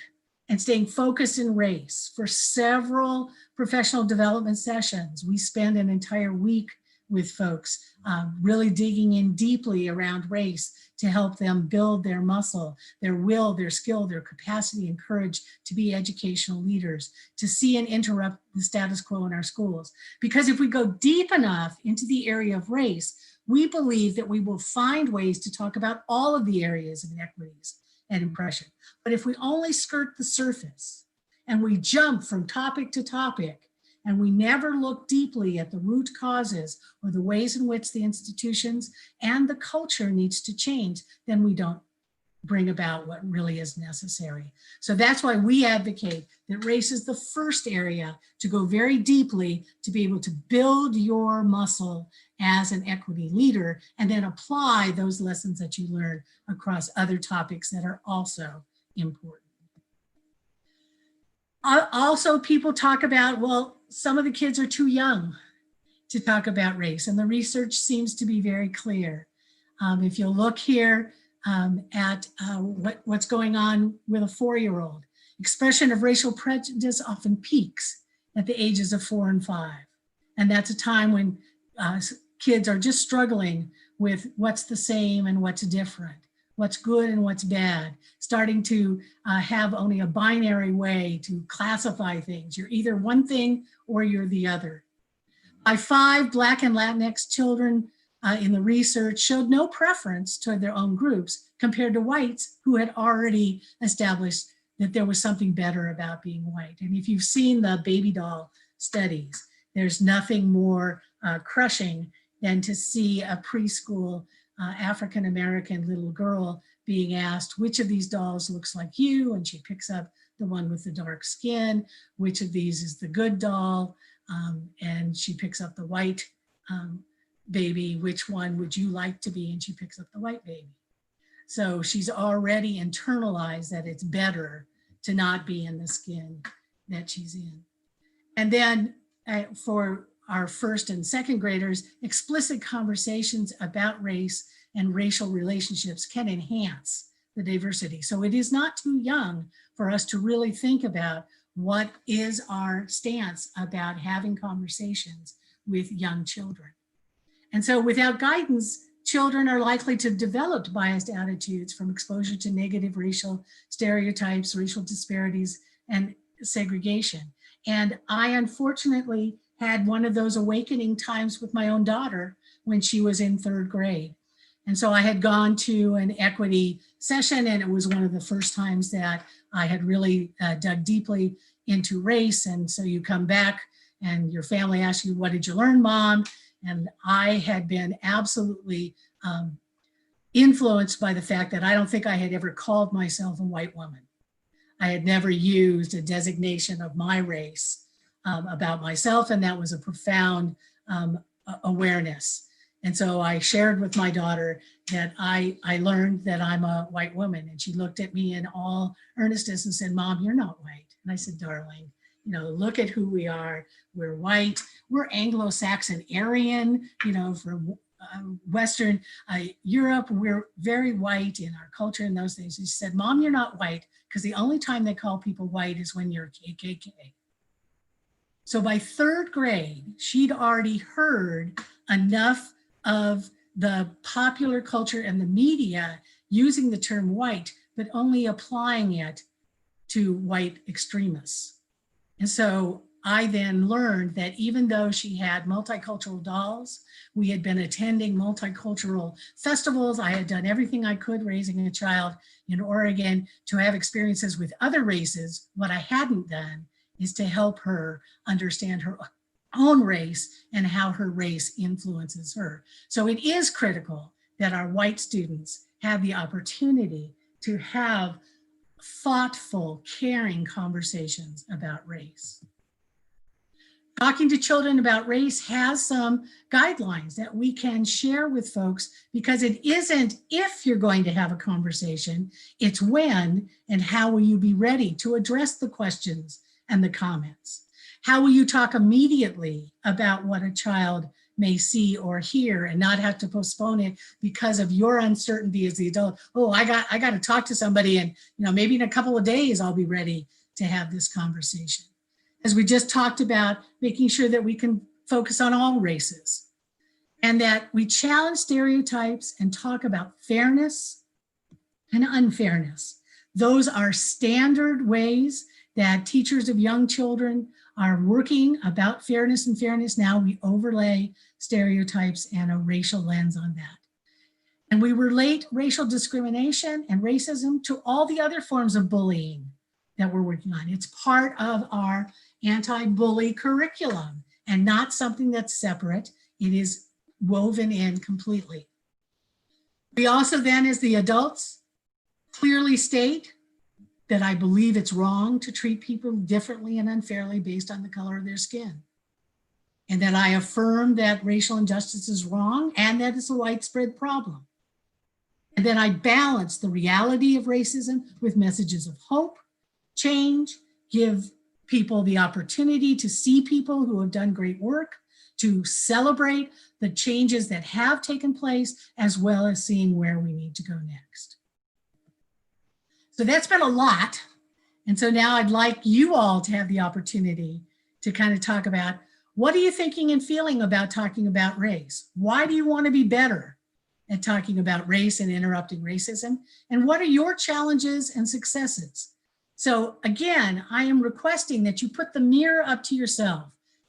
and staying focused in race for several professional development sessions, we spend an entire week with folks really digging in deeply around race to help them build their muscle, their will, their skill, their capacity and courage to be educational leaders, to see and interrupt the status quo in our schools. Because if we go deep enough into the area of race, we believe that we will find ways to talk about all of the areas of inequities and oppression. But if we only skirt the surface and we jump from topic to topic, and we never look deeply at the root causes or the ways in which the institutions and the culture needs to change, then we don't bring about what really is necessary. So that's why we advocate that race is the first area to go very deeply to be able to build your muscle as an equity leader and then apply those lessons that you learn across other topics that are also important. Also, people talk about, well, some of the kids are too young to talk about race, and the research seems to be very clear. If you look here at what's going on with a 4-year-old, expression of racial prejudice often peaks at the ages of 4 and 5. And that's a time when kids are just struggling with what's the same and what's different, what's good and what's bad, starting to have only a binary way to classify things. You're either one thing or you're the other. By 5, Black and Latinx children in the research showed no preference toward their own groups compared to whites who had already established that there was something better about being white. And if you've seen the baby doll studies, there's nothing more crushing than to see a preschool African-American little girl being asked, which of these dolls looks like you? And she picks up the one with the dark skin. Which of these is the good doll? And she picks up the white baby. Which one would you like to be? And she picks up the white baby. So she's already internalized that it's better to not be in the skin that she's in. And then for our 1st and 2nd graders, explicit conversations about race and racial relationships can enhance the diversity. So it is not too young for us to really think about what is our stance about having conversations with young children. And so without guidance, children are likely to develop biased attitudes from exposure to negative racial stereotypes, racial disparities, and segregation. And I unfortunately had one of those awakening times with my own daughter when she was in 3rd grade. And so I had gone to an equity session, and it was one of the first times that I had really dug deeply into race. And so you come back and your family asks you, what did you learn, Mom? And I had been absolutely influenced by the fact that I don't think I had ever called myself a white woman. I had never used a designation of my race about myself, and that was a profound awareness. And so I shared with my daughter that I learned that I'm a white woman, and she looked at me in all earnestness and said, Mom, you're not white. And I said, darling, you know, look at who we are. We're white. We're Anglo-Saxon Aryan, you know, from Western Europe. We're very white in our culture and those things. She said, Mom, you're not white, because the only time they call people white is when you're KKK. So by 3rd grade, she'd already heard enough of the popular culture and the media using the term white, but only applying it to white extremists. And so I then learned that even though she had multicultural dolls, we had been attending multicultural festivals, I had done everything I could raising a child in Oregon to have experiences with other races. What I hadn't done is to help her understand her own race and how her race influences her. So it is critical that our white students have the opportunity to have thoughtful, caring conversations about race. Talking to children about race has some guidelines that we can share with folks, because it isn't if you're going to have a conversation, it's when and how will you be ready to address the questions and the comments. How will you talk immediately about what a child may see or hear and not have to postpone it because of your uncertainty as the adult? Oh, I got to talk to somebody, and maybe in a couple of days I'll be ready to have this conversation. As we just talked about, making sure that we can focus on all races and that we challenge stereotypes and talk about fairness and unfairness. Those are standard ways that teachers of young children are working about fairness and fairness. Now we overlay stereotypes and a racial lens on that. And we relate racial discrimination and racism to all the other forms of bullying that we're working on. It's part of our anti-bully curriculum and not something that's separate. It is woven in completely. We also then, as the adults, clearly state that I believe it's wrong to treat people differently and unfairly based on the color of their skin. And that I affirm that racial injustice is wrong and that it's a widespread problem. And then I balance the reality of racism with messages of hope, change, give people the opportunity to see people who have done great work, to celebrate the changes that have taken place, as well as seeing where we need to go next. So that's been a lot. And so now I'd like you all to have the opportunity to kind of talk about, what are you thinking and feeling about talking about race? Why do you want to be better at talking about race and interrupting racism? And what are your challenges and successes? So again, I am requesting that you put the mirror up to yourself,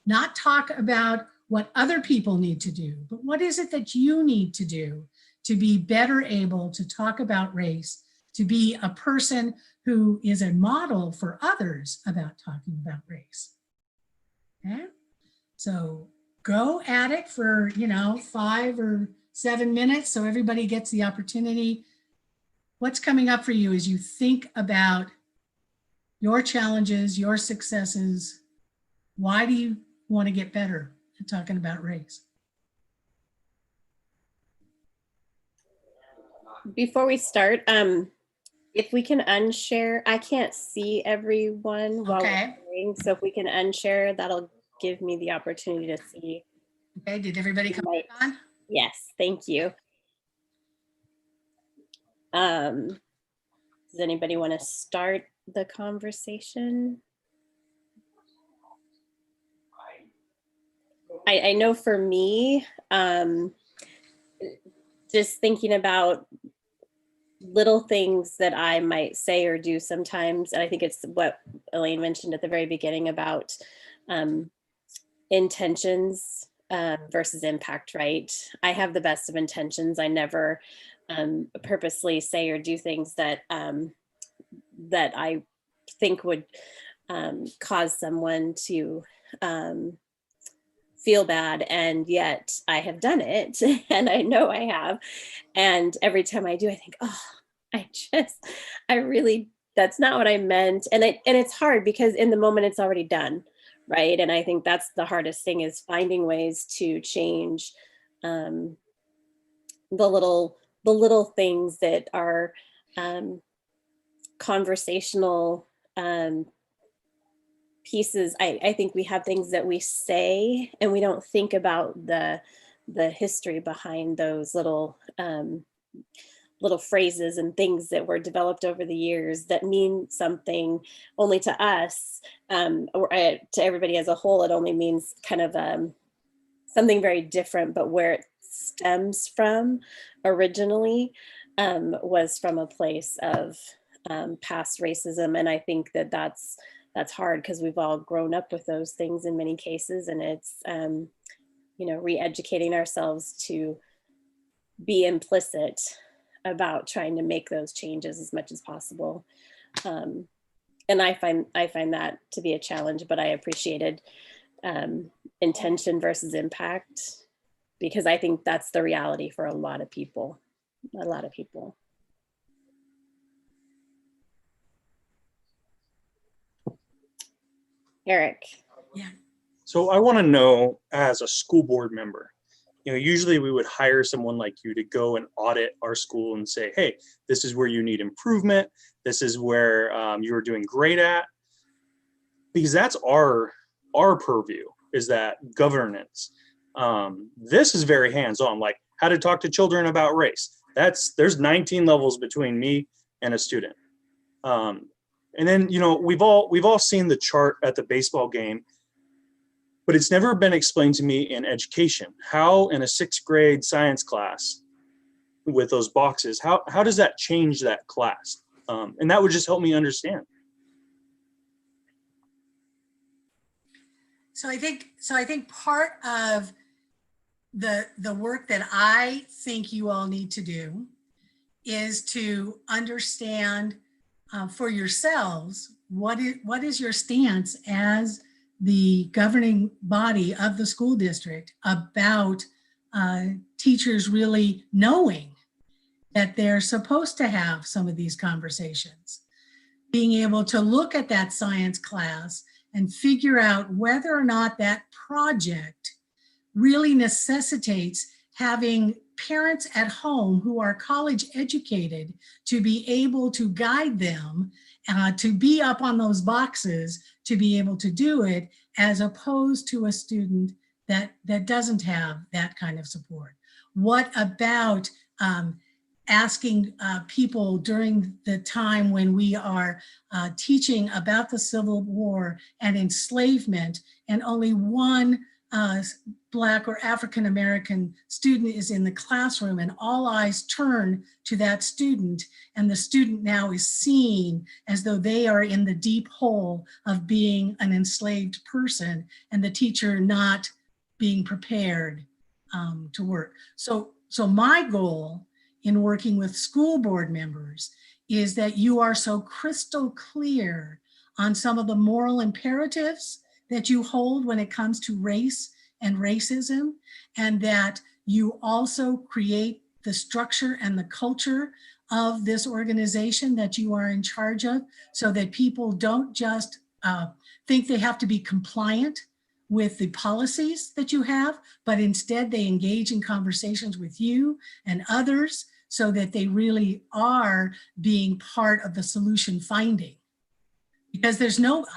not talk about what other people need to do, but what is it that you need to do to be better able to talk about race, to be a person who is a model for others about talking about race. Okay? So go at it for, 5 or 7 minutes so everybody gets the opportunity. What's coming up for you as you think about your challenges, your successes? Why do you want to get better at talking about race? Before we start, if we can unshare, I can't see everyone while we're sharing, so if we can unshare, that'll give me the opportunity to see. Okay, did everybody come back on? Yes, thank you. Does anybody want to start the conversation? I know for me, just thinking about little things that I might say or do sometimes, and I think it's what Elaine mentioned at the very beginning about intentions versus impact, right? I have the best of intentions. I never purposely say or do things that that I think would cause someone to feel bad, and yet I have done it and I know I have, and every time I do I think, oh, I really, that's not what I meant. And it's hard because in the moment it's already done, right? And I think that's the hardest thing, is finding ways to change the little things that are conversational pieces. I think we have things that we say and we don't think about the history behind those little phrases and things that were developed over the years that mean something only to us, or to everybody as a whole. It only means kind of something very different, but where it stems from originally was from a place of past racism. And I think that that's hard because we've all grown up with those things in many cases, and it's re-educating ourselves to be implicit about trying to make those changes as much as possible. And I find that to be a challenge, but I appreciated intention versus impact, because I think that's the reality for a lot of people. Eric. Yeah. So I want to know, as a school board member, usually we would hire someone like you to go and audit our school and say, hey, this is where you need improvement. This is where you're doing great at. Because that's our purview, is that governance. This is very hands-on, like how to talk to children about race. There's 19 levels between me and a student. And then, we've all seen the chart at the baseball game, but it's never been explained to me in education. How in a 6th grade science class with those boxes, how does that change that class? And that would just help me understand. So I think part of the work that I think you all need to do is to understand for yourselves what is your stance as the governing body of the school district about teachers really knowing that they're supposed to have some of these conversations, being able to look at that science class and figure out whether or not that project really necessitates having parents at home who are college educated to be able to guide them to be up on those boxes, to be able to do it, as opposed to a student that doesn't have that kind of support. What about asking people during the time when we are teaching about the Civil War and enslavement, and only one Black or African-American student is in the classroom, and all eyes turn to that student, and the student now is seen as though they are in the deep hole of being an enslaved person, and the teacher not being prepared to work. So my goal in working with school board members is that you are so crystal clear on some of the moral imperatives that you hold when it comes to race and racism, and that you also create the structure and the culture of this organization that you are in charge of, so that people don't just think they have to be compliant with the policies that you have, but instead they engage in conversations with you and others, so that they really are being part of the solution finding. Because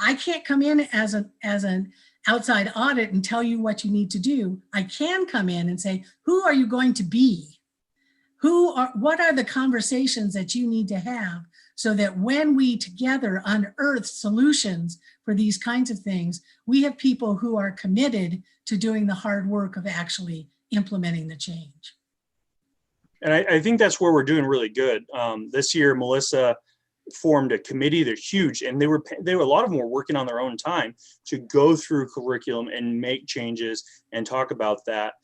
I can't come in as an outside audit and tell you what you need to do. I can come in and say, who are you going to be? What are the conversations that you need to have, so that when we together unearth solutions for these kinds of things, we have people who are committed to doing the hard work of actually implementing the change. And I think that's where we're doing really good. This year, Melissa formed a committee. They're huge, and they were a lot of them were working on their own time to go through curriculum and make changes and talk about that.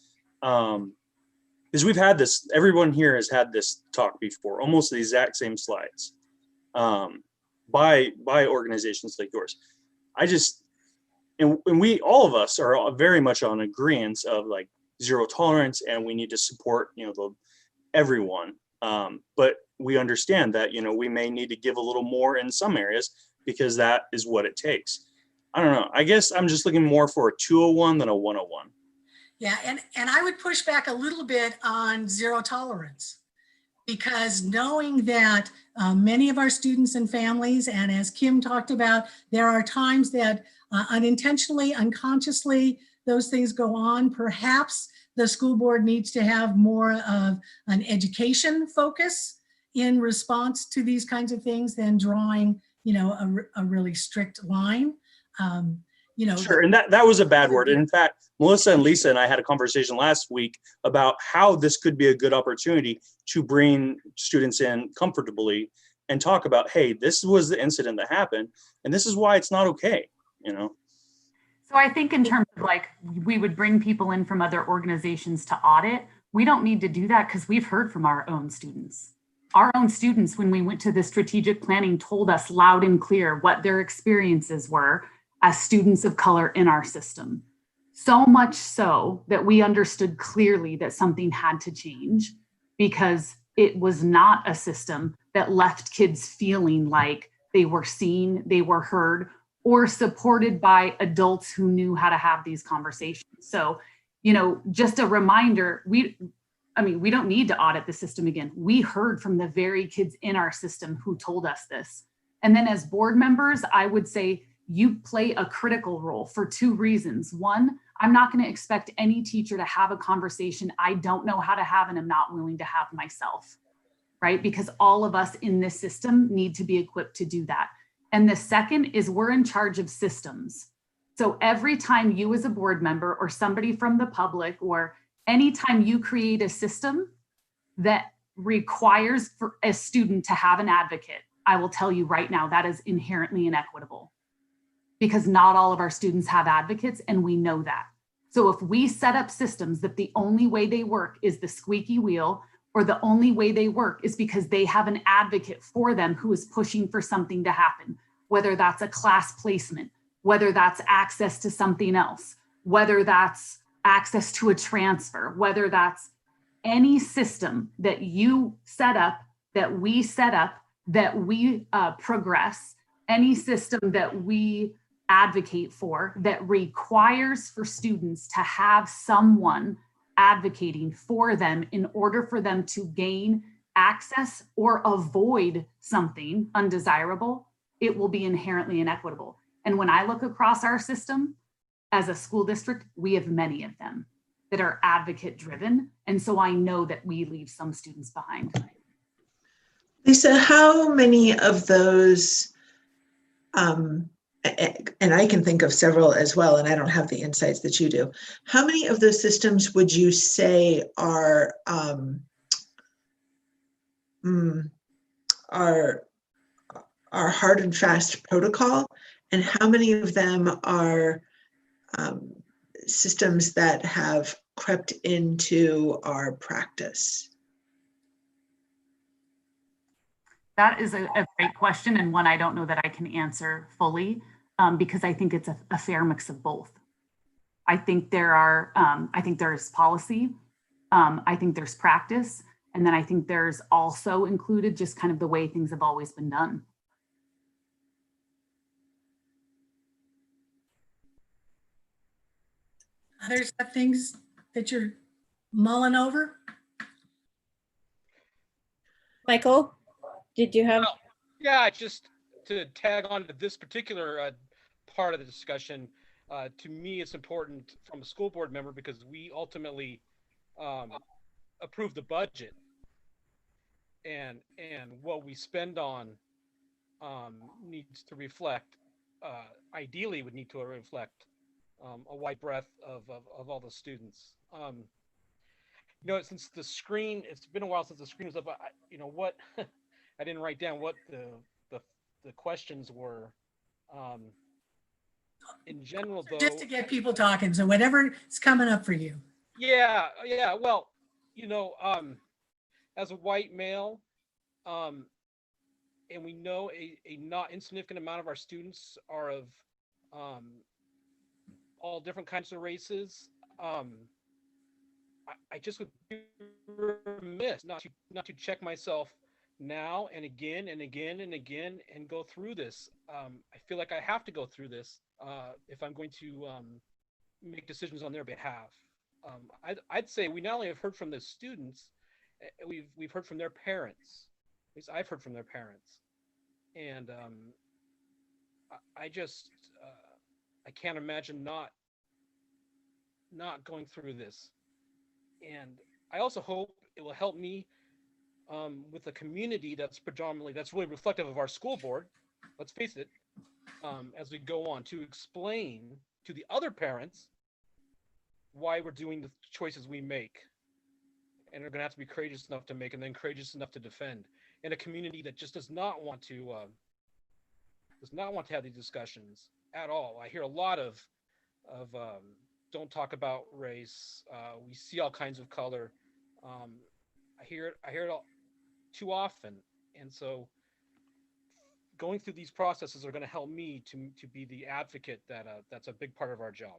Because we've had this, everyone here has had this talk before, almost the exact same slides, by organizations like yours. And we, all of us, are very much on agreement of like zero tolerance, and we need to support, everyone. But we understand that, we may need to give a little more in some areas, because that is what it takes. I don't know. I guess I'm just looking more for a 201 than a 101. Yeah, and I would push back a little bit on zero tolerance, because knowing that many of our students and families, and as Kim talked about, there are times that unintentionally, unconsciously, those things go on. Perhaps the school board needs to have more of an education focus in response to these kinds of things than drawing, a really strict line. Sure, and that was a bad word. And in fact, Melissa and Lisa and I had a conversation last week about how this could be a good opportunity to bring students in comfortably and talk about, hey, this was the incident that happened, and this is why it's not okay, So I think in terms of like, we would bring people in from other organizations to audit, we don't need to do that because we've heard from our own students our own students, when we went to the strategic planning, told us loud and clear what their experiences were as students of color in our system. So much so that we understood clearly that something had to change, because it was not a system that left kids feeling like they were seen, they were heard, or supported by adults who knew how to have these conversations. So, just a reminder, we don't need to audit the system again. We heard from the very kids in our system who told us this. And then as board members, I would say you play a critical role for two reasons. One, I'm not going to expect any teacher to have a conversation I don't know how to have and am not willing to have myself, right? Because all of us in this system need to be equipped to do that. And the second is we're in charge of systems. So every time you as a board member or somebody from the public, or anytime you create a system that requires for a student to have an advocate, I will tell you right now, that is inherently inequitable, because not all of our students have advocates, and we know that. So if we set up systems that the only way they work is the squeaky wheel, or the only way they work is because they have an advocate for them who is pushing for something to happen, whether that's a class placement, whether that's access to something else, whether that's access to a transfer, whether that's any system that you set up, that we set up, that we progress, any system that we advocate for that requires for students to have someone advocating for them in order for them to gain access or avoid something undesirable, it will be inherently inequitable. And when I look across our system as a school district, we have many of them that are advocate driven. And so I know that we leave some students behind. Lisa, how many of those, and I can think of several as well, and I don't have the insights that you do. How many of those systems would you say are hard and fast protocol, and how many of them are systems that have crept into our practice? That is a great question, and one I don't know that I can answer fully, because I think it's a fair mix of both. I think I think there's policy, I think there's practice, and then I think there's also included just kind of the way things have always been done. Others have things that you're mulling over? Michael, did you have? Well, yeah, just to tag on to this particular part of the discussion, to me, it's important from a school board member because we ultimately approve the budget, and what we spend on needs to reflect, ideally would need to reflect a wide breadth of all the students. Since the screen, it's been a while since the screen was up. What I didn't write down what the questions were. In general, though, just to get people talking. So whatever is coming up for you. Yeah. Well, as a white male, and we know a not insignificant amount of our students are of all different kinds of races. I just would be remiss not to check myself now and again and again and again and go through this. I feel like I have to go through this if I'm going to make decisions on their behalf. I'd say we not only have heard from the students, we've heard from their parents. At least I've heard from their parents, and I just I can't imagine not going through this. And I also hope it will help me with a community that's really reflective of our school board. Let's face it, as we go on, to explain to the other parents why we're doing the choices we make, and are going to have to be courageous enough to make, and then courageous enough to defend, in a community that just does not want to have these discussions at all. I hear a lot of don't talk about race. We see all kinds of color. I hear it all too often. And so going through these processes are going to help me to be the advocate that that's a big part of our job.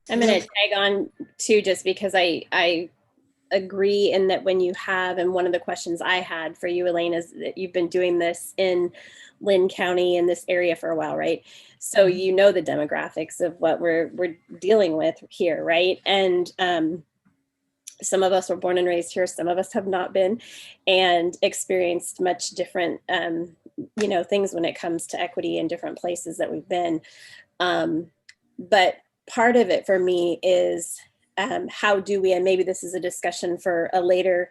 I'm going to tag on too, just because I agree in that when you have, and one of the questions I had for you, Elaine, is that you've been doing this in Lynn County in this area for a while, right? So you know the demographics of what we're dealing with here, right? And some of us were born and raised here, some of us have not been, and experienced much different, you know, things when it comes to equity in different places that we've been. But part of it for me is how do we, and maybe this is a discussion for a later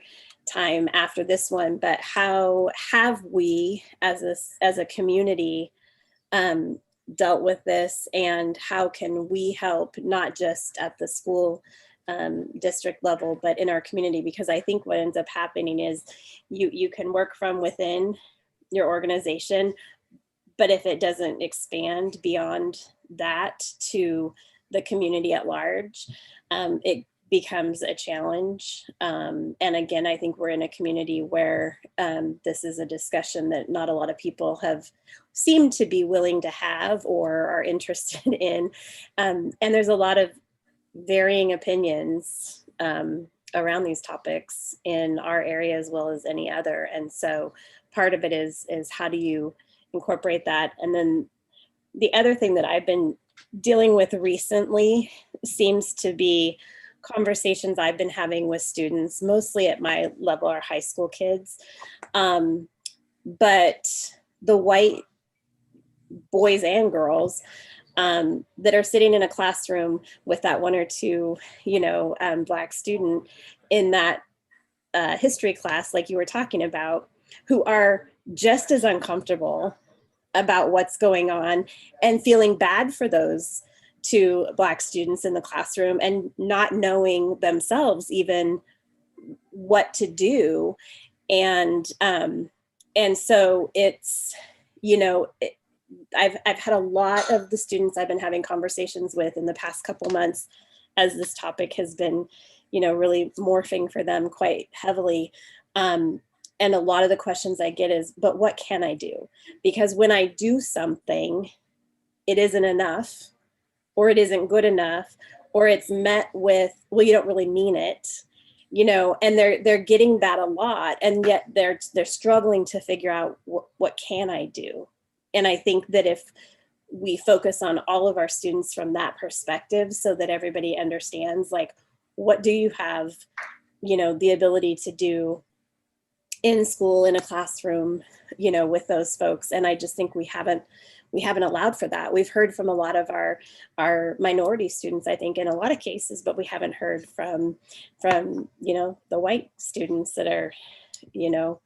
time after this one, but how have we as a community dealt with this, and how can we help, not just at the school district level, but in our community? Because I think what ends up happening is you can work from within your organization, but if it doesn't expand beyond that to the community at large, it becomes a challenge. And again, I think we're in a community where this is a discussion that not a lot of people have seemed to be willing to have or are interested in. And there's a lot of varying opinions around these topics in our area as well as any other. And so part of it is how do you incorporate that? And then the other thing that I've been dealing with recently seems to be conversations I've been having with students, mostly at my level, are high school kids. But the white boys and girls that are sitting in a classroom with that one or two, you know, Black student in that history class, like you were talking about, who are just as uncomfortable about what's going on and feeling bad for those two Black students in the classroom and not knowing themselves even what to do. And so it's, you know, I've had a lot of the students I've been having conversations with in the past couple months as this topic has been, you know, really morphing for them quite heavily. And a lot of the questions I get is, but what can I do? Because when I do something, it isn't enough, or it isn't good enough, or it's met with, well, you don't really mean it, you know, and they're getting that a lot. And yet they're struggling to figure out what can I do? And I think that if we focus on all of our students from that perspective, so that everybody understands, like, what do you have, you know, the ability to do in school, in a classroom, you know, with those folks. And I just think we haven't allowed for that. We've heard from a lot of our minority students, I think, in a lot of cases, but we haven't heard from, you know, the white students that are, you know,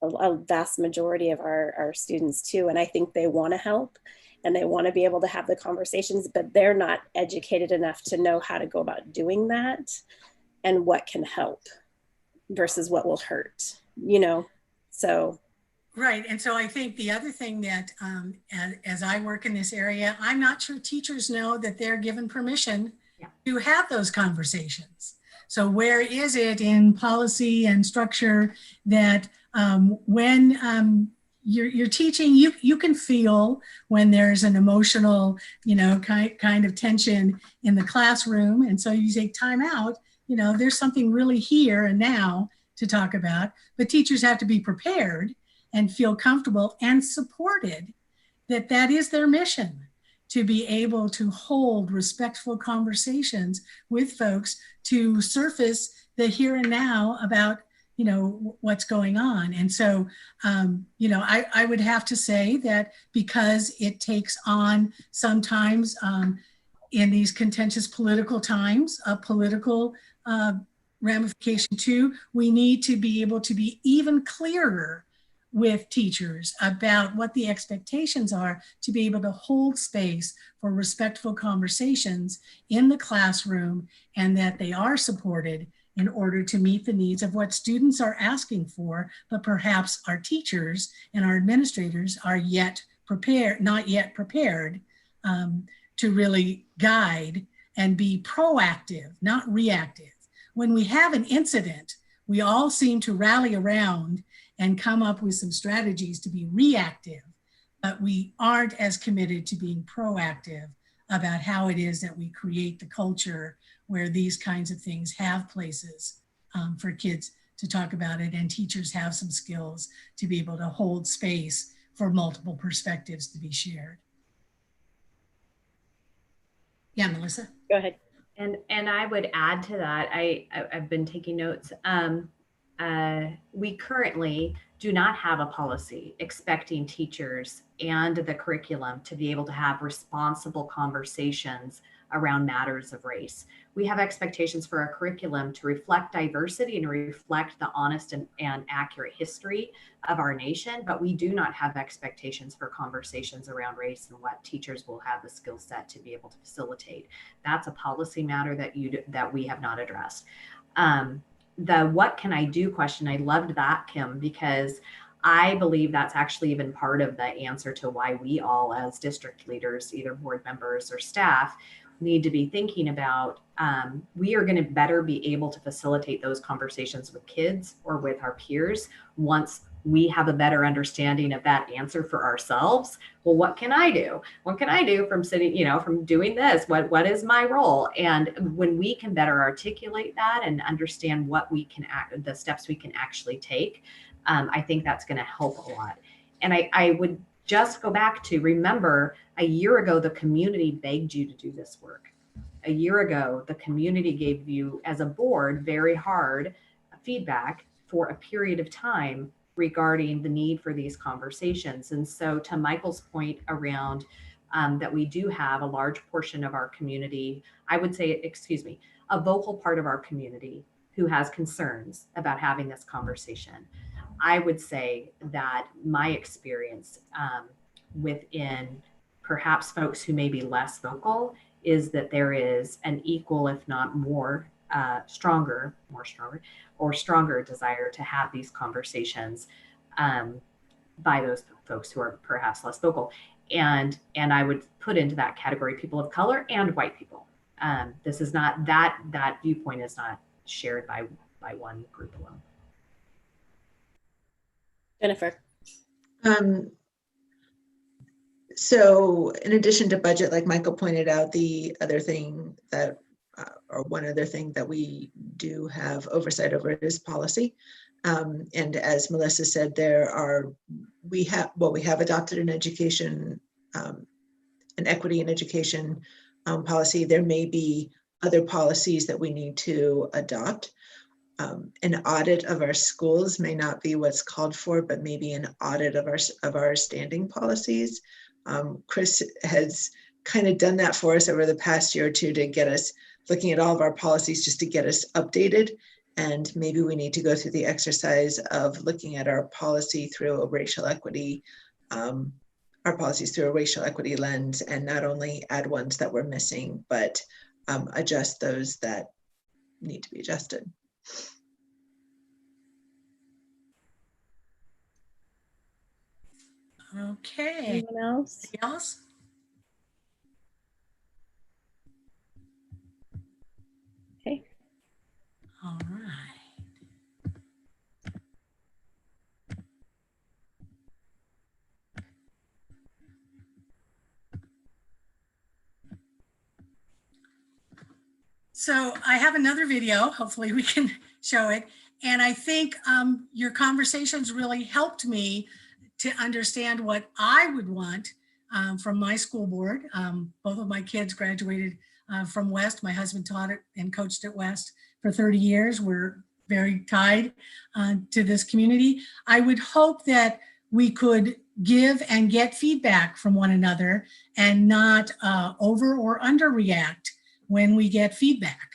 a vast majority of our students too. And I think they want to help and they want to be able to have the conversations, but they're not educated enough to know how to go about doing that and what can help versus what will hurt, you know, so. Right. And so I think the other thing that as I work in this area, I'm not sure teachers know that they're given permission to have those conversations. So where is it in policy and structure that when you're teaching, you can feel when there's an emotional, you know, kind of tension in the classroom. And so you take time out, you know, there's something really here and now to talk about, but teachers have to be prepared and feel comfortable and supported that that is their mission, to be able to hold respectful conversations with folks to surface the here and now about, you know, what's going on. And so, you know, I would have to say that because it takes on sometimes in these contentious political times, a political ramification too, we need to be able to be even clearer with teachers about what the expectations are to be able to hold space for respectful conversations in the classroom, and that they are supported in order to meet the needs of what students are asking for, but perhaps our teachers and our administrators are not yet prepared to really guide and be proactive, not reactive. When we have an incident, we all seem to rally around and come up with some strategies to be reactive, but we aren't as committed to being proactive about how it is that we create the culture where these kinds of things have places for kids to talk about it, and teachers have some skills to be able to hold space for multiple perspectives to be shared. Yeah, Melissa. Go ahead. And I would add to that, I've been taking notes. We currently do not have a policy expecting teachers and the curriculum to be able to have responsible conversations around matters of race. We have expectations for our curriculum to reflect diversity and reflect the honest and accurate history of our nation, but we do not have expectations for conversations around race and what teachers will have the skill set to be able to facilitate. That's a policy matter that we have not addressed. The what can I do question, I loved that, Kim, because I believe that's actually even part of the answer to why we all as district leaders, either board members or staff, need to be thinking about, we are going to better be able to facilitate those conversations with kids or with our peers once we have a better understanding of that answer for ourselves. Well, what can I do? What can I do from sitting, from doing this? What is my role? And when we can better articulate that and understand what we can the steps we can actually take, I think that's going to help a lot. And I would just go back to, remember, a year ago, the community begged you to do this work. A year ago, the community gave you, as a board, very hard feedback for a period of time regarding the need for these conversations. And so to Michael's point around that we do have a large portion of our community, I would say, a vocal part of our community who has concerns about having this conversation. I would say that my experience within perhaps folks who may be less vocal is that there is an equal, if not more, stronger desire to have these conversations by those folks who are perhaps less vocal. And I would put into that category people of color and white people. This is not, that viewpoint is not shared by one group alone. Jennifer. So in addition to budget, like Michael pointed out, the other thing that, or one other thing that we do have oversight over is policy. And as Melissa said, we have adopted an education, an equity in education policy. There may be other policies that we need to adopt. An audit of our schools may not be what's called for, but maybe an audit of our standing policies. Chris has kind of done that for us over the past year or two to get us looking at all of our policies just to get us updated. And maybe we need to go through the exercise of looking at our policy through a racial equity, our policies through a racial equity lens, and not only add ones that we're missing, but adjust those that need to be adjusted. Okay. Anyone else? Anything else? Okay. All right. So I have another video, hopefully we can show it. And I think your conversations really helped me to understand what I would want from my school board. Both of my kids graduated from West. My husband taught it and coached at West for 30 years. We're very tied to this community. I would hope that we could give and get feedback from one another and not over or underreact when we get feedback.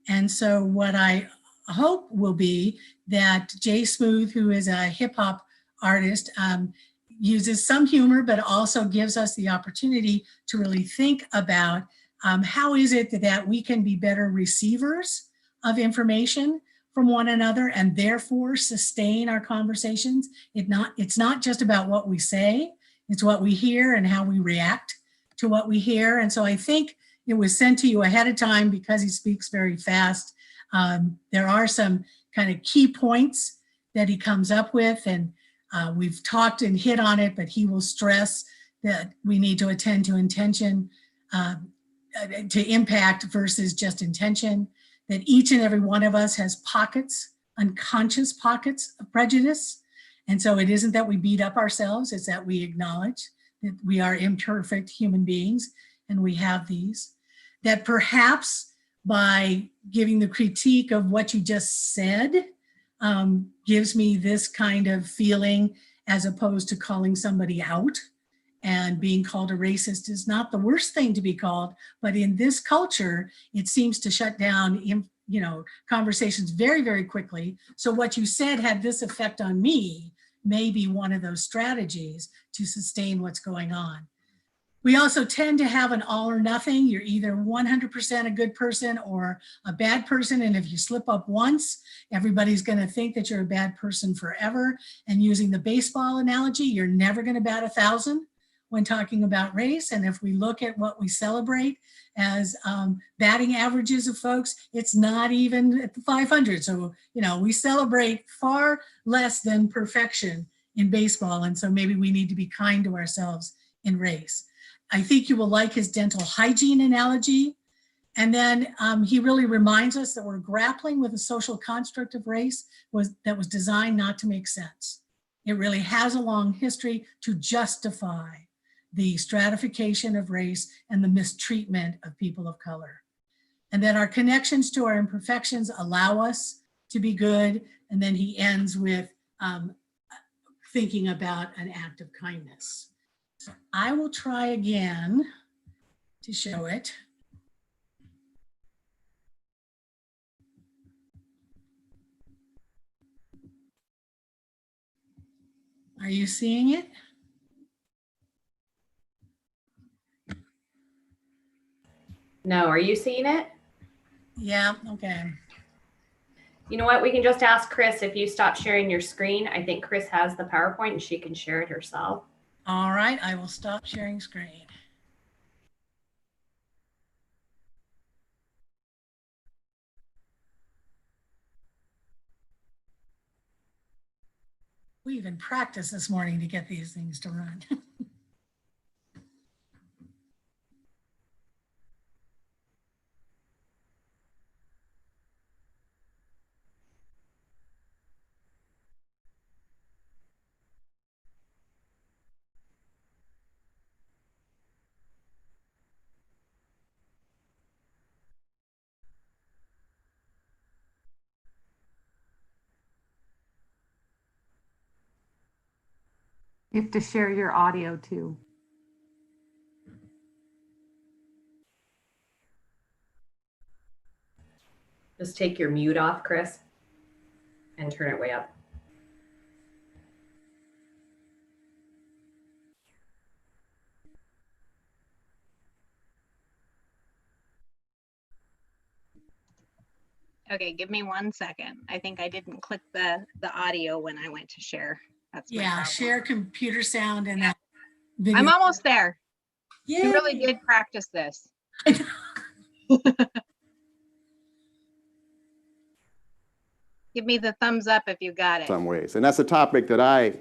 And so what I hope will be that Jay Smooth, who is a hip hop artist, uses some humor, but also gives us the opportunity to really think about how is it that we can be better receivers of information from one another and therefore sustain our conversations. It's not just about what we say, it's what we hear and how we react to what we hear. And so I think it was sent to you ahead of time because he speaks very fast. There are some kind of key points that he comes up with. And we've talked and hit on it, but he will stress that we need to attend to intention, to impact versus just intention, that each and every one of us has pockets, unconscious pockets of prejudice. And so it isn't that we beat up ourselves, it's that we acknowledge that we are imperfect human beings and we have these. That perhaps by giving the critique of what you just said, gives me this kind of feeling, as opposed to calling somebody out. And being called a racist is not the worst thing to be called, but in this culture, it seems to shut down, conversations very, very quickly. So what you said had this effect on me may be one of those strategies to sustain what's going on. We also tend to have an all or nothing. You're either 100% a good person or a bad person. And if you slip up once, everybody's going to think that you're a bad person forever. And using the baseball analogy, you're never going to bat 1,000 when talking about race. And if we look at what we celebrate as batting averages of folks, it's not even at the 500. So, we celebrate far less than perfection in baseball. And so maybe we need to be kind to ourselves in race. I think you will like his dental hygiene analogy. And then he really reminds us that we're grappling with a social construct of race that was designed not to make sense. It really has a long history to justify the stratification of race and the mistreatment of people of color. And that our connections to our imperfections allow us to be good. And then he ends with thinking about an act of kindness. So I will try again to show it. Are you seeing it? No, are you seeing it? Yeah, okay. You know what? We can just ask Chris if you stop sharing your screen. I think Chris has the PowerPoint and she can share it herself. All right, I will stop sharing screen. We even practiced this morning to get these things to run. You have to share your audio too. Just take your mute off, Chris, and turn it way up. Okay, give me 1 second. I think I didn't click the audio when I went to share. That's my problem. Share computer sound and that video. I'm almost there. Yay. You really did practice this. Give me the thumbs up if you got it. Some ways. And that's a topic that I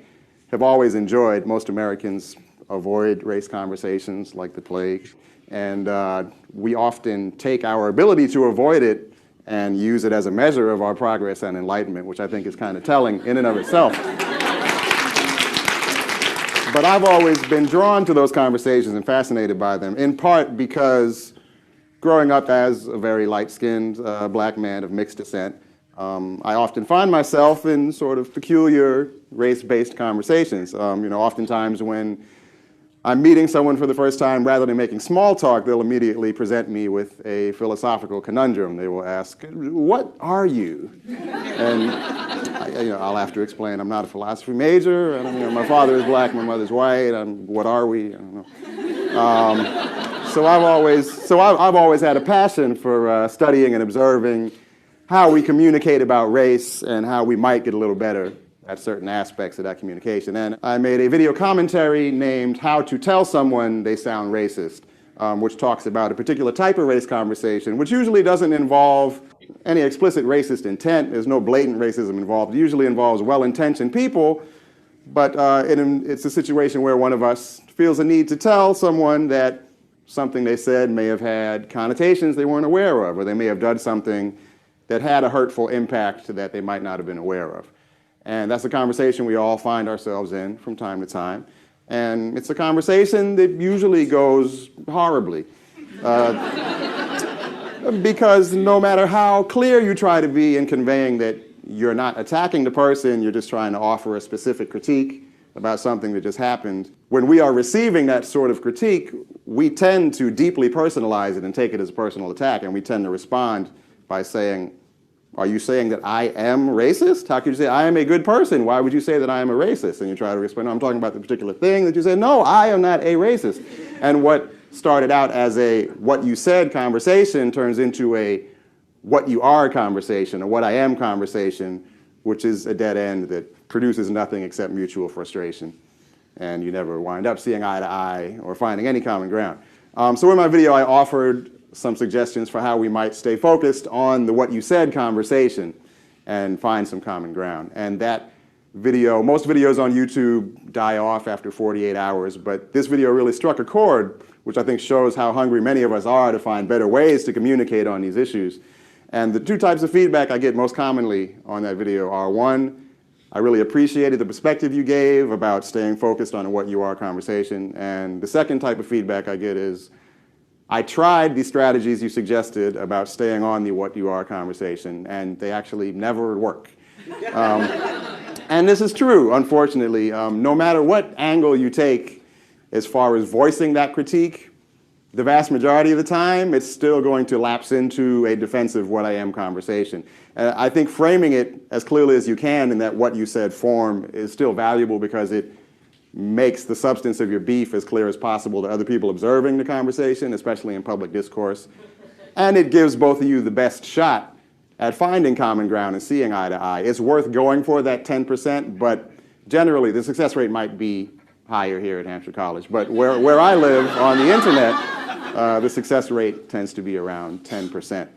have always enjoyed. Most Americans avoid race conversations like the plague. And we often take our ability to avoid it and use it as a measure of our progress and enlightenment, which I think is kind of telling in and of itself. But I've always been drawn to those conversations and fascinated by them, in part because growing up as a very light-skinned black man of mixed descent, I often find myself in sort of peculiar race-based conversations. Oftentimes when I'm meeting someone for the first time, rather than making small talk, they'll immediately present me with a philosophical conundrum. They will ask, "What are you?" And I'll have to explain, I'm not a philosophy major, and my father is black, my mother's white, what are we? I don't know. So I've always had a passion for studying and observing how we communicate about race and how we might get a little better at certain aspects of that communication. And I made a video commentary named How to Tell Someone They Sound Racist, which talks about a particular type of race conversation, which usually doesn't involve any explicit racist intent. There's no blatant racism involved. It usually involves well-intentioned people, but it's a situation where one of us feels a need to tell someone that something they said may have had connotations they weren't aware of, or they may have done something that had a hurtful impact that they might not have been aware of. And that's a conversation we all find ourselves in from time to time. And it's a conversation that usually goes horribly. Because no matter how clear you try to be in conveying that you're not attacking the person, you're just trying to offer a specific critique about something that just happened. When we are receiving that sort of critique, we tend to deeply personalize it and take it as a personal attack, and we tend to respond by saying, are you saying that I am racist? How could you say I am a good person? Why would you say that I am a racist? And you try to respond, no, I'm talking about the particular thing that you said. No, I am not a racist. And what started out as a what you said conversation turns into a what you are conversation, or what I am conversation, which is a dead end that produces nothing except mutual frustration. And you never wind up seeing eye to eye or finding any common ground. So in my video, I offered some suggestions for how we might stay focused on the what you said conversation and find some common ground. And that video, most videos on YouTube die off after 48 hours, but this video really struck a chord, which I think shows how hungry many of us are to find better ways to communicate on these issues. And the two types of feedback I get most commonly on that video are, one, I really appreciated the perspective you gave about staying focused on a what you are conversation. And the second type of feedback I get is, I tried the strategies you suggested about staying on the what you are conversation, and they actually never work. And this is true, unfortunately. No matter what angle you take as far as voicing that critique, the vast majority of the time, it's still going to lapse into a defensive what I am conversation. I think framing it as clearly as you can in that what you said form is still valuable because it makes the substance of your beef as clear as possible to other people observing the conversation, especially in public discourse. And it gives both of you the best shot at finding common ground and seeing eye to eye. It's worth going for that 10%, but generally the success rate might be higher here at Hampshire College. But where I live on the internet, the success rate tends to be around 10%.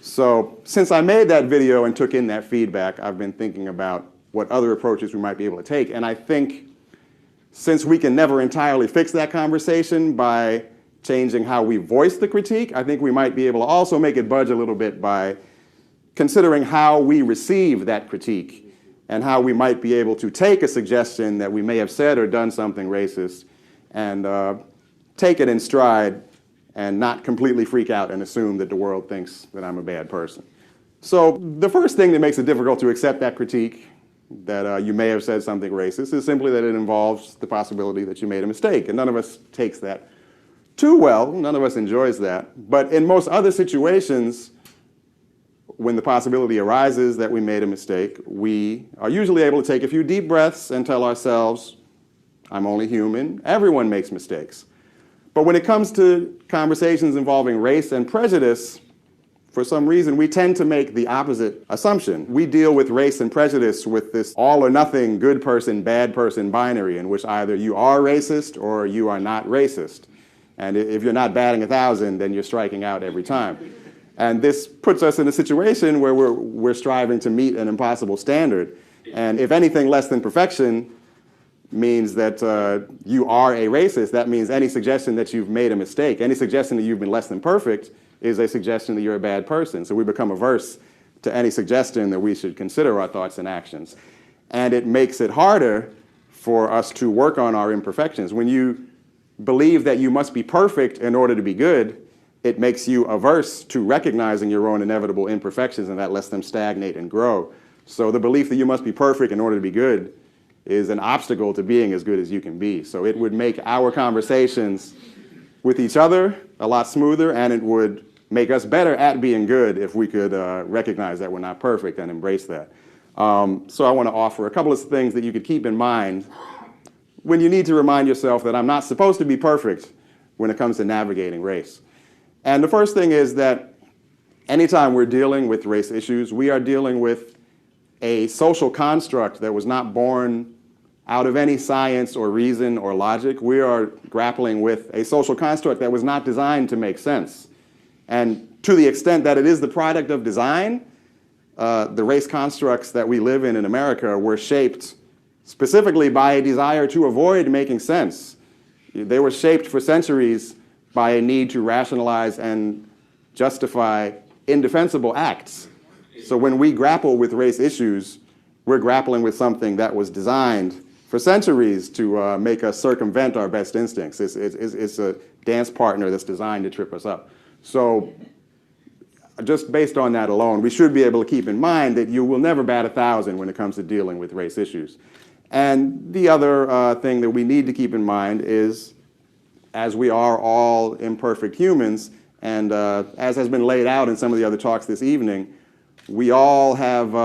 So since I made that video and took in that feedback, I've been thinking about what other approaches we might be able to take. And I think since we can never entirely fix that conversation by changing how we voice the critique, I think we might be able to also make it budge a little bit by considering how we receive that critique and how we might be able to take a suggestion that we may have said or done something racist and take it in stride and not completely freak out and assume that the world thinks that I'm a bad person. So the first thing that makes it difficult to accept that critique, that you may have said something racist, is simply that it involves the possibility that you made a mistake. And none of us takes that too well. None of us enjoys that. But in most other situations, when the possibility arises that we made a mistake, we are usually able to take a few deep breaths and tell ourselves, I'm only human. Everyone makes mistakes. But when it comes to conversations involving race and prejudice, for some reason, we tend to make the opposite assumption. We deal with race and prejudice with this all or nothing, good person, bad person binary, in which either you are racist or you are not racist. And if you're not batting 1,000, then you're striking out every time. And this puts us in a situation where we're striving to meet an impossible standard. And if anything less than perfection means that you are a racist, that means any suggestion that you've made a mistake, any suggestion that you've been less than perfect, is a suggestion that you're a bad person. So we become averse to any suggestion that we should consider our thoughts and actions. And it makes it harder for us to work on our imperfections. When you believe that you must be perfect in order to be good, it makes you averse to recognizing your own inevitable imperfections, and that lets them stagnate and grow. So the belief that you must be perfect in order to be good is an obstacle to being as good as you can be. So it would make our conversations with each other a lot smoother, and it would make us better at being good if we could recognize that we're not perfect and embrace that. So I want to offer a couple of things that you could keep in mind when you need to remind yourself that I'm not supposed to be perfect when it comes to navigating race. And the first thing is that anytime we're dealing with race issues, we are dealing with a social construct that was not born out of any science or reason or logic. We are grappling with a social construct that was not designed to make sense. And to the extent that it is the product of design, the race constructs that we live in America were shaped specifically by a desire to avoid making sense. They were shaped for centuries by a need to rationalize and justify indefensible acts. So when we grapple with race issues, we're grappling with something that was designed for centuries to make us circumvent our best instincts. It's a dance partner that's designed to trip us up. So just based on that alone, we should be able to keep in mind that you will never bat 1,000 when it comes to dealing with race issues. And the other thing that we need to keep in mind is, as we are all imperfect humans, and as has been laid out in some of the other talks this evening, we all have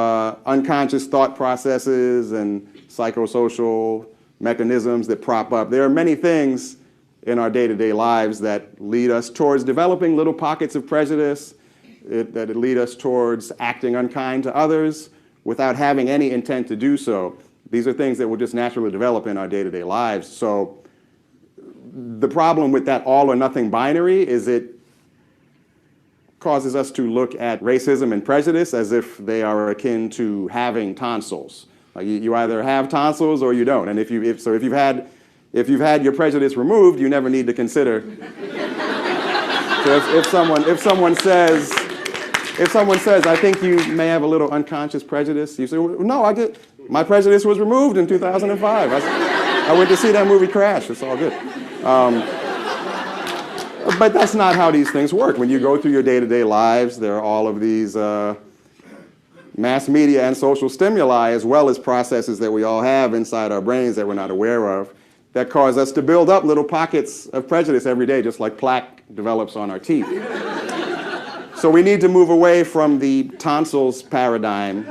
unconscious thought processes and psychosocial mechanisms that prop up. There are many things in our day-to-day lives that lead us towards developing little pockets of prejudice, that lead us towards acting unkind to others without having any intent to do so. These are things that will just naturally develop in our day-to-day lives. So the problem with that all or nothing binary is it causes us to look at racism and prejudice as if they are akin to having tonsils. Like you either have tonsils or you don't. And if you've had your prejudice removed, you never need to consider. So if someone says, I think you may have a little unconscious prejudice, you say, no, my prejudice was removed in 2005. I went to see that movie Crash. It's all good. But that's not how these things work. When you go through your day-to-day lives, there are all of these mass media and social stimuli, as well as processes that we all have inside our brains that we're not aware of, that cause us to build up little pockets of prejudice every day, just like plaque develops on our teeth. So we need to move away from the tonsils paradigm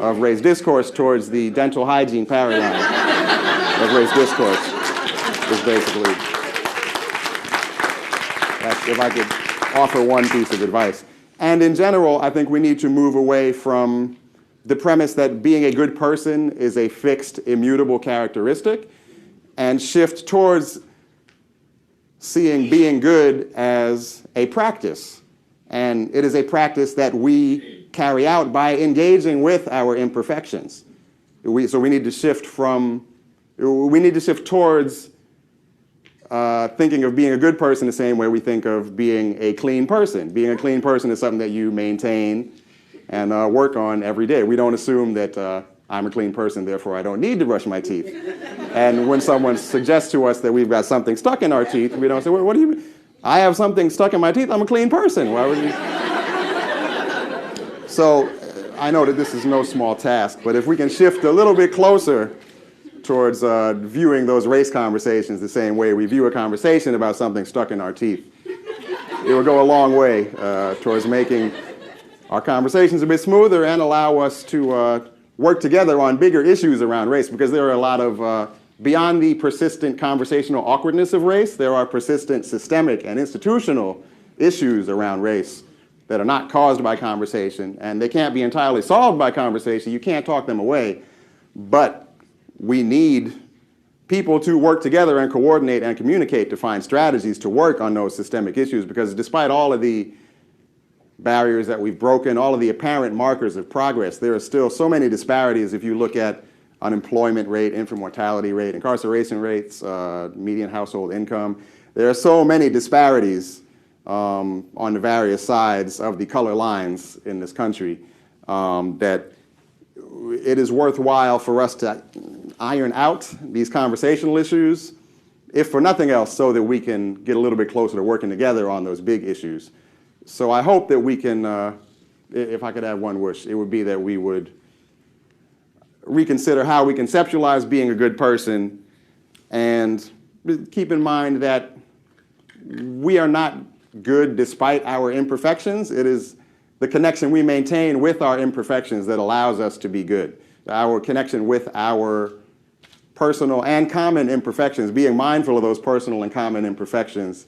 of race discourse towards the dental hygiene paradigm of race discourse, is basically, if I could offer one piece of advice. And in general, I think we need to move away from the premise that being a good person is a fixed, immutable characteristic, and shift towards seeing being good as a practice. And it is a practice that we carry out by engaging with our imperfections. So we need to shift towards thinking of being a good person the same way we think of being a clean person. Being a clean person is something that you maintain and work on every day. We don't assume that I'm a clean person, therefore I don't need to brush my teeth. And when someone suggests to us that we've got something stuck in our teeth, we don't say, well, what do you mean? I have something stuck in my teeth, I'm a clean person. Why would you? So I know that this is no small task, but if we can shift a little bit closer towards viewing those race conversations the same way we view a conversation about something stuck in our teeth, it will go a long way towards making our conversations a bit smoother and allow us to work together on bigger issues around race, because there are a lot of, beyond the persistent conversational awkwardness of race, there are persistent systemic and institutional issues around race that are not caused by conversation, and they can't be entirely solved by conversation. You can't talk them away, but we need people to work together and coordinate and communicate to find strategies to work on those systemic issues, because despite all of the barriers that we've broken, all of the apparent markers of progress, there are still so many disparities. If you look at unemployment rate, infant mortality rate, incarceration rates, median household income, there are so many disparities on the various sides of the color lines in this country that it is worthwhile for us to iron out these conversational issues, if for nothing else, so that we can get a little bit closer to working together on those big issues. So I hope that we can, if I could have one wish, it would be that we would reconsider how we conceptualize being a good person, and keep in mind that we are not good despite our imperfections. It is the connection we maintain with our imperfections that allows us to be good. Our connection with our personal and common imperfections, being mindful of those personal and common imperfections,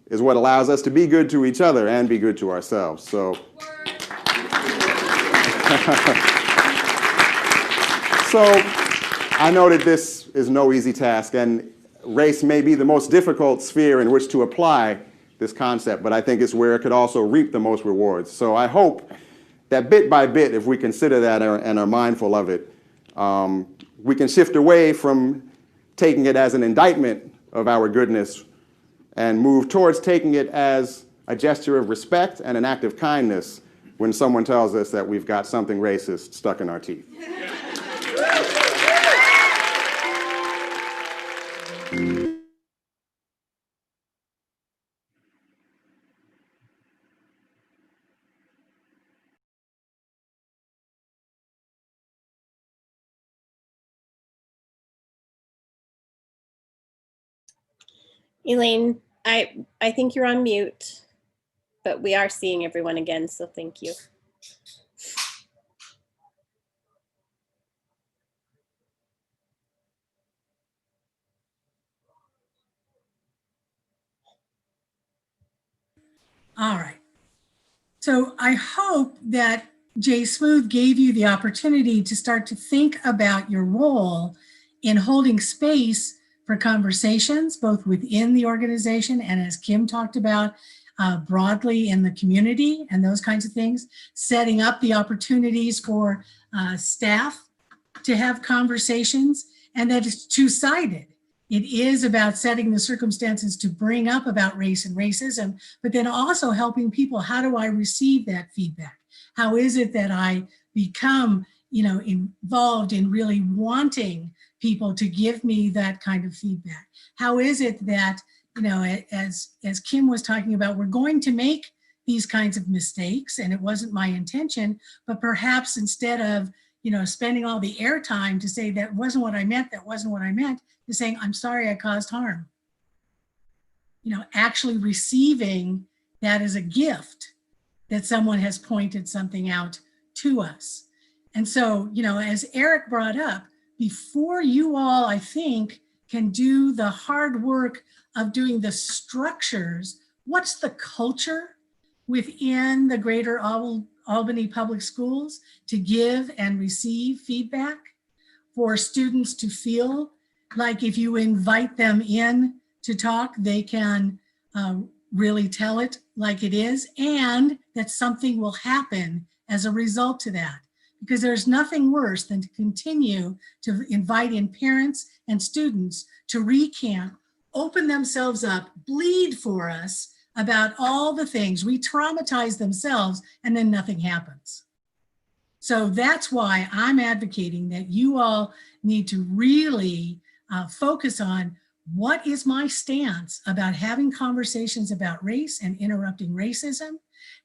is what allows us to be good to each other and be good to ourselves. So, I know that this is no easy task, and race may be the most difficult sphere in which to apply this concept, but I think it's where it could also reap the most rewards. So I hope that bit by bit, if we consider that and are mindful of it, we can shift away from taking it as an indictment of our goodness and move towards taking it as a gesture of respect and an act of kindness when someone tells us that we've got something racist stuck in our teeth. Elaine, I think you're on mute, but we are seeing everyone again, so thank you. All right. So I hope that Jay Smooth gave you the opportunity to start to think about your role in holding space for conversations, both within the organization and, as Kim talked about, broadly in the community and those kinds of things, setting up the opportunities for staff to have conversations, and that it's two-sided. It is about setting the circumstances to bring up about race and racism, but then also helping people. How do I receive that feedback? How is it that I become, involved in really wanting people to give me that kind of feedback? How is it that, as Kim was talking about, we're going to make these kinds of mistakes, and it wasn't my intention, but perhaps instead of, spending all the airtime to say that wasn't what I meant, to saying, I'm sorry I caused harm. Actually receiving that as a gift that someone has pointed something out to us. And so, as Eric brought up, before you all, I think, can do the hard work of doing the structures, what's the culture within the greater Albany Public Schools to give and receive feedback, for students to feel like if you invite them in to talk, they can really tell it like it is, and that something will happen as a result to that. Because there's nothing worse than to continue to invite in parents and students to recant, open themselves up, bleed for us about all the things, re-traumatize themselves, and then nothing happens. So that's why I'm advocating that you all need to really focus on what is my stance about having conversations about race and interrupting racism.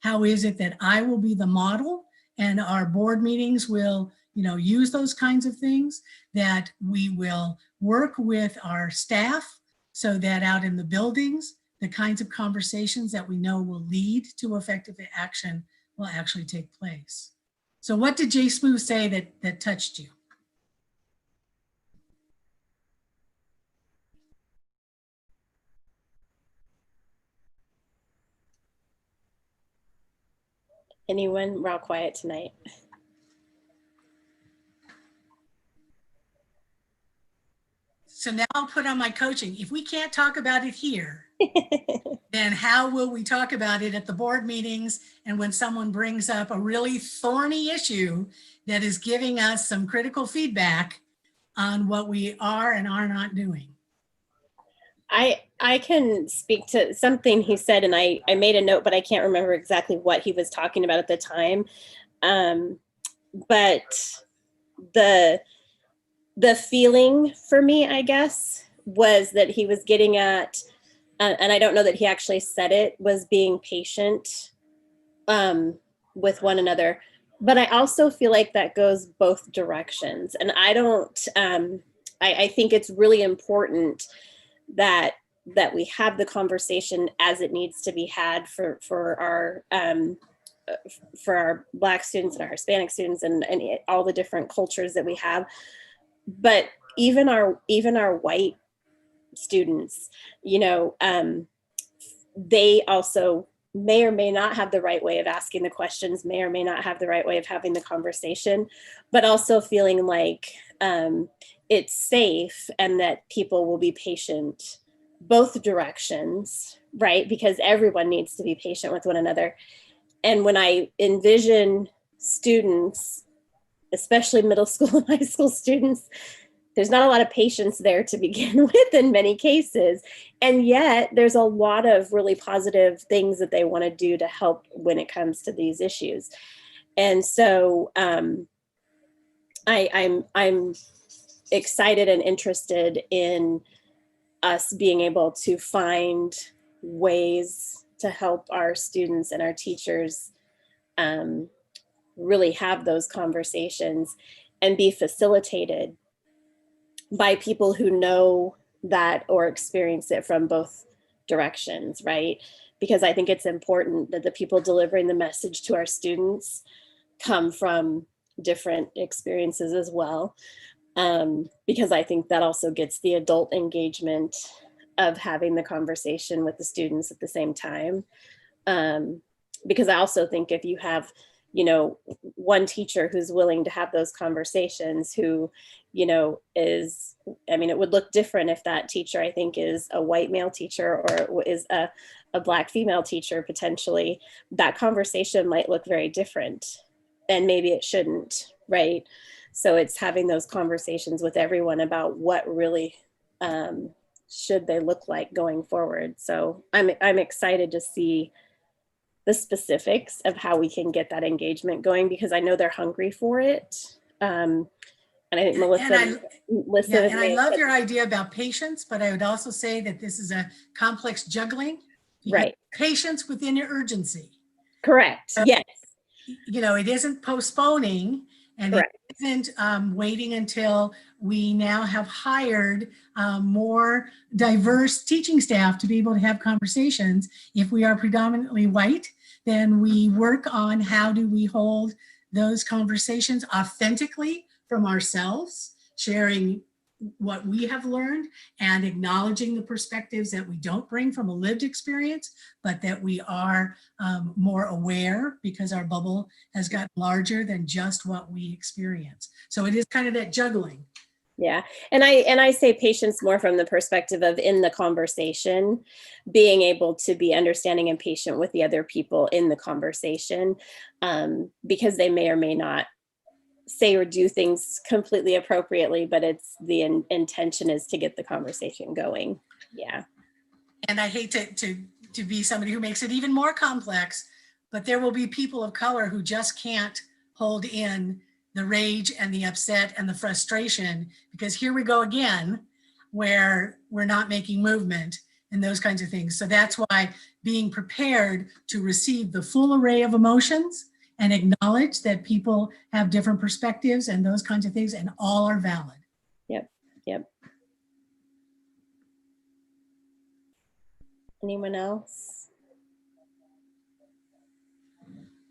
How is it that I will be the model and our board meetings will, use those kinds of things, that we will work with our staff so that out in the buildings, the kinds of conversations that we know will lead to effective action will actually take place. So what did Jay Smooth say that touched you? Anyone? We're all quiet tonight. So now I'll put on my coaching. If we can't talk about it here, then how will we talk about it at the board meetings and when someone brings up a really thorny issue that is giving us some critical feedback on what we are and are not doing? I can speak to something he said, and I made a note, but I can't remember exactly what he was talking about at the time. But the feeling for me, I guess, was that he was getting at, and I don't know that he actually said it, was being patient with one another. But I also feel like that goes both directions. And I don't, I think it's really important that we have the conversation as it needs to be had for our Black students and our Hispanic students and all the different cultures that we have. But even our white students, they also may or may not have the right way of asking the questions, may or may not have the right way of having the conversation, but also feeling like it's safe and that people will be patient both directions, right? Because everyone needs to be patient with one another. And when I envision students, especially middle school and high school students, there's not a lot of patience there to begin with in many cases. And yet there's a lot of really positive things that they want to do to help when it comes to these issues. And so I'm excited and interested in us being able to find ways to help our students and our teachers really have those conversations and be facilitated by people who know that or experience it from both directions, right? Because I think it's important that the people delivering the message to our students come from different experiences as well. Because I think that also gets the adult engagement of having the conversation with the students at the same time. Because I also think if you have, you know, one teacher who's willing to have those conversations, who, you know, is, I mean, it would look different if that teacher, I think, is a white male teacher or is a Black female teacher potentially. That conversation might look very different, and maybe it shouldn't, right? So it's having those conversations with everyone about what really should they look like going forward. So I'm excited to see the specifics of how we can get that engagement going, because I know they're hungry for it. And I think Melissa, and I love your idea about patience, but I would also say that this is a complex juggling. Right. Patience within urgency. Correct. Yes. You know, it isn't postponing, and correct. It isn't waiting until we now have hired more diverse teaching staff to be able to have conversations. If we are predominantly white, then we work on how do we hold those conversations authentically from ourselves, sharing what we have learned and acknowledging the perspectives that we don't bring from a lived experience, but that we are more aware because our bubble has gotten larger than just what we experience. So it is kind of that juggling. Yeah. And I say patience more from the perspective of, in the conversation, being able to be understanding and patient with the other people in the conversation, because they may or may not say or do things completely appropriately, but it's the intention is to get the conversation going. Yeah. And I hate to be somebody who makes it even more complex, but there will be people of color who just can't hold in the rage and the upset and the frustration, because here we go again, where we're not making movement and those kinds of things. So that's why being prepared to receive the full array of emotions and acknowledge that people have different perspectives and those kinds of things, and all are valid. Yep. Yep. Anyone else?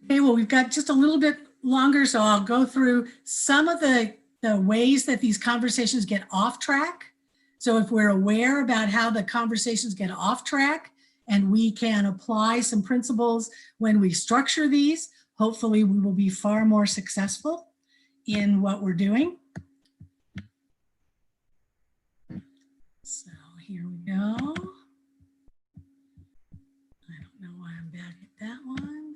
Okay, well, we've got just a little bit longer, so I'll go through some of the ways that these conversations get off track. So if we're aware about how the conversations get off track and we can apply some principles when we structure these, hopefully we will be far more successful in what we're doing. So here we go. I don't know why I'm back at that one.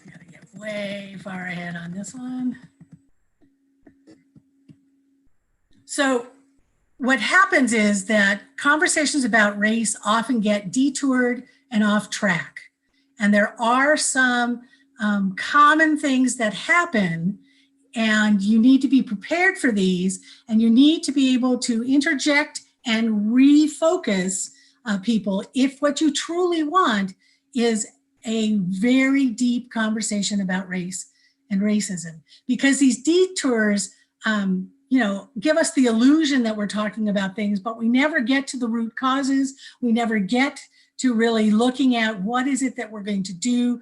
I gotta get way far ahead on this one. So what happens is that conversations about race often get detoured and off track. And there are some common things that happen, and you need to be prepared for these, and you need to be able to interject and refocus people if what you truly want is a very deep conversation about race and racism. Because these detours, give us the illusion that we're talking about things, but we never get to the root causes. We never get to really looking at what is it that we're going to do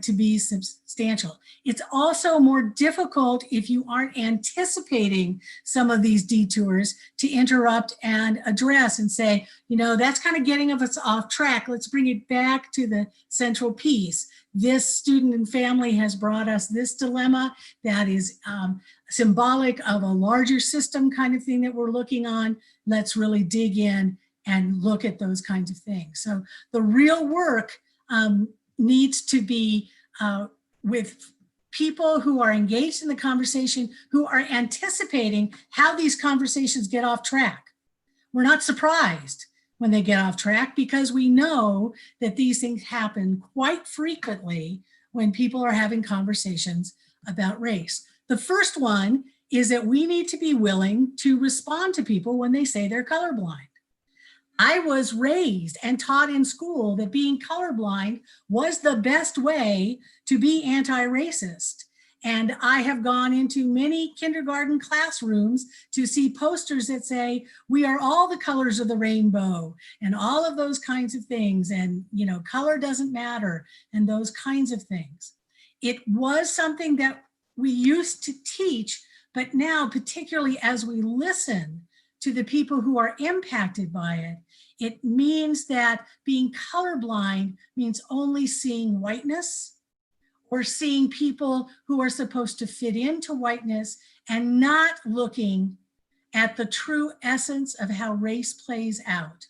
to be substantial. It's also more difficult if you aren't anticipating some of these detours to interrupt and address and say, that's kind of getting us off track. Let's bring it back to the central piece. This student and family has brought us this dilemma that is symbolic of a larger system kind of thing that we're looking on. Let's really dig in and look at those kinds of things. So the real work needs to be with people who are engaged in the conversation, who are anticipating how these conversations get off track. We're not surprised when they get off track because we know that these things happen quite frequently when people are having conversations about race. The first one is that we need to be willing to respond to people when they say they're colorblind. I was raised and taught in school that being colorblind was the best way to be anti-racist. And I have gone into many kindergarten classrooms to see posters that say, we are all the colors of the rainbow, and all of those kinds of things. And, you know, color doesn't matter, and those kinds of things. It was something that we used to teach, but now, particularly as we listen to the people who are impacted by it, it means that being colorblind means only seeing whiteness, or seeing people who are supposed to fit into whiteness and not looking at the true essence of how race plays out.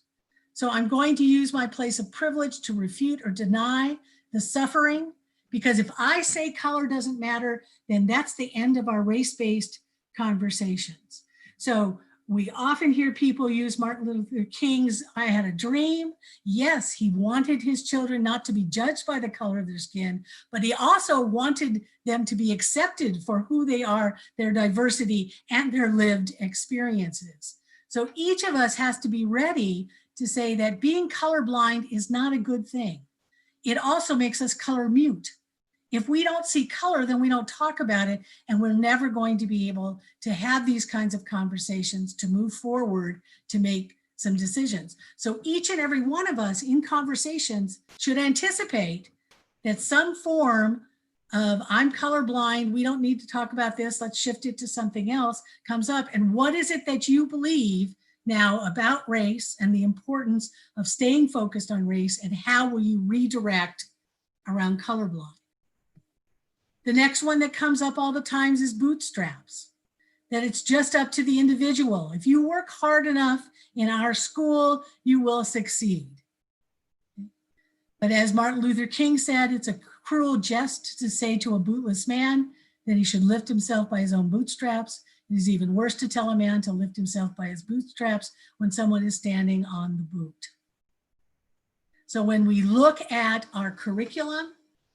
So I'm going to use my place of privilege to refute or deny the suffering, because if I say color doesn't matter, then that's the end of our race-based conversations. So we often hear people use Martin Luther King's "I had a dream." Yes, he wanted his children not to be judged by the color of their skin, but he also wanted them to be accepted for who they are, their diversity, and their lived experiences. So each of us has to be ready to say that being colorblind is not a good thing. It also makes us color mute. If we don't see color, then we don't talk about it, and we're never going to be able to have these kinds of conversations to move forward to make some decisions. So each and every one of us in conversations should anticipate that some form of "I'm colorblind, we don't need to talk about this, let's shift it to something else" comes up. And what is it that you believe now about race and the importance of staying focused on race, and how will you redirect around colorblind? The next one that comes up all the times is bootstraps, that it's just up to the individual. If you work hard enough in our school, you will succeed. But as Martin Luther King said, it's a cruel jest to say to a bootless man that he should lift himself by his own bootstraps. It is even worse to tell a man to lift himself by his bootstraps when someone is standing on the boot. So when we look at our curriculum,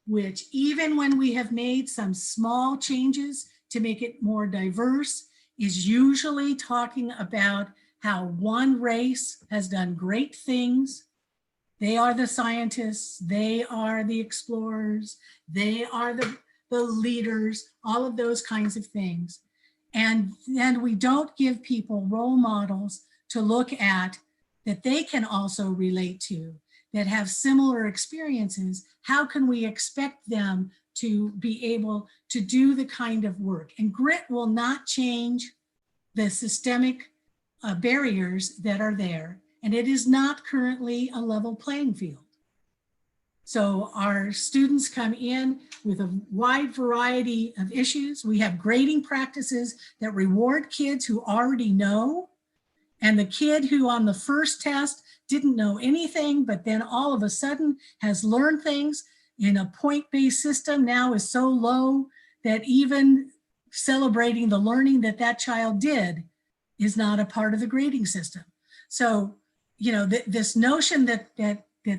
which even when we have made some small changes to make it more diverse, is usually talking about how one race has done great things. They are the scientists, they are the explorers, they are the leaders, all of those kinds of things. And then we don't give people role models to look at that they can also relate to, that have similar experiences. How can we expect them to be able to do the kind of work? And grit will not change the systemic barriers that are there. And it is not currently a level playing field. So our students come in with a wide variety of issues. We have grading practices that reward kids who already know. And the kid who on the first test didn't know anything, but then all of a sudden has learned things in a point-based system now is so low that even celebrating the learning that that child did is not a part of the grading system. So, you know, this notion that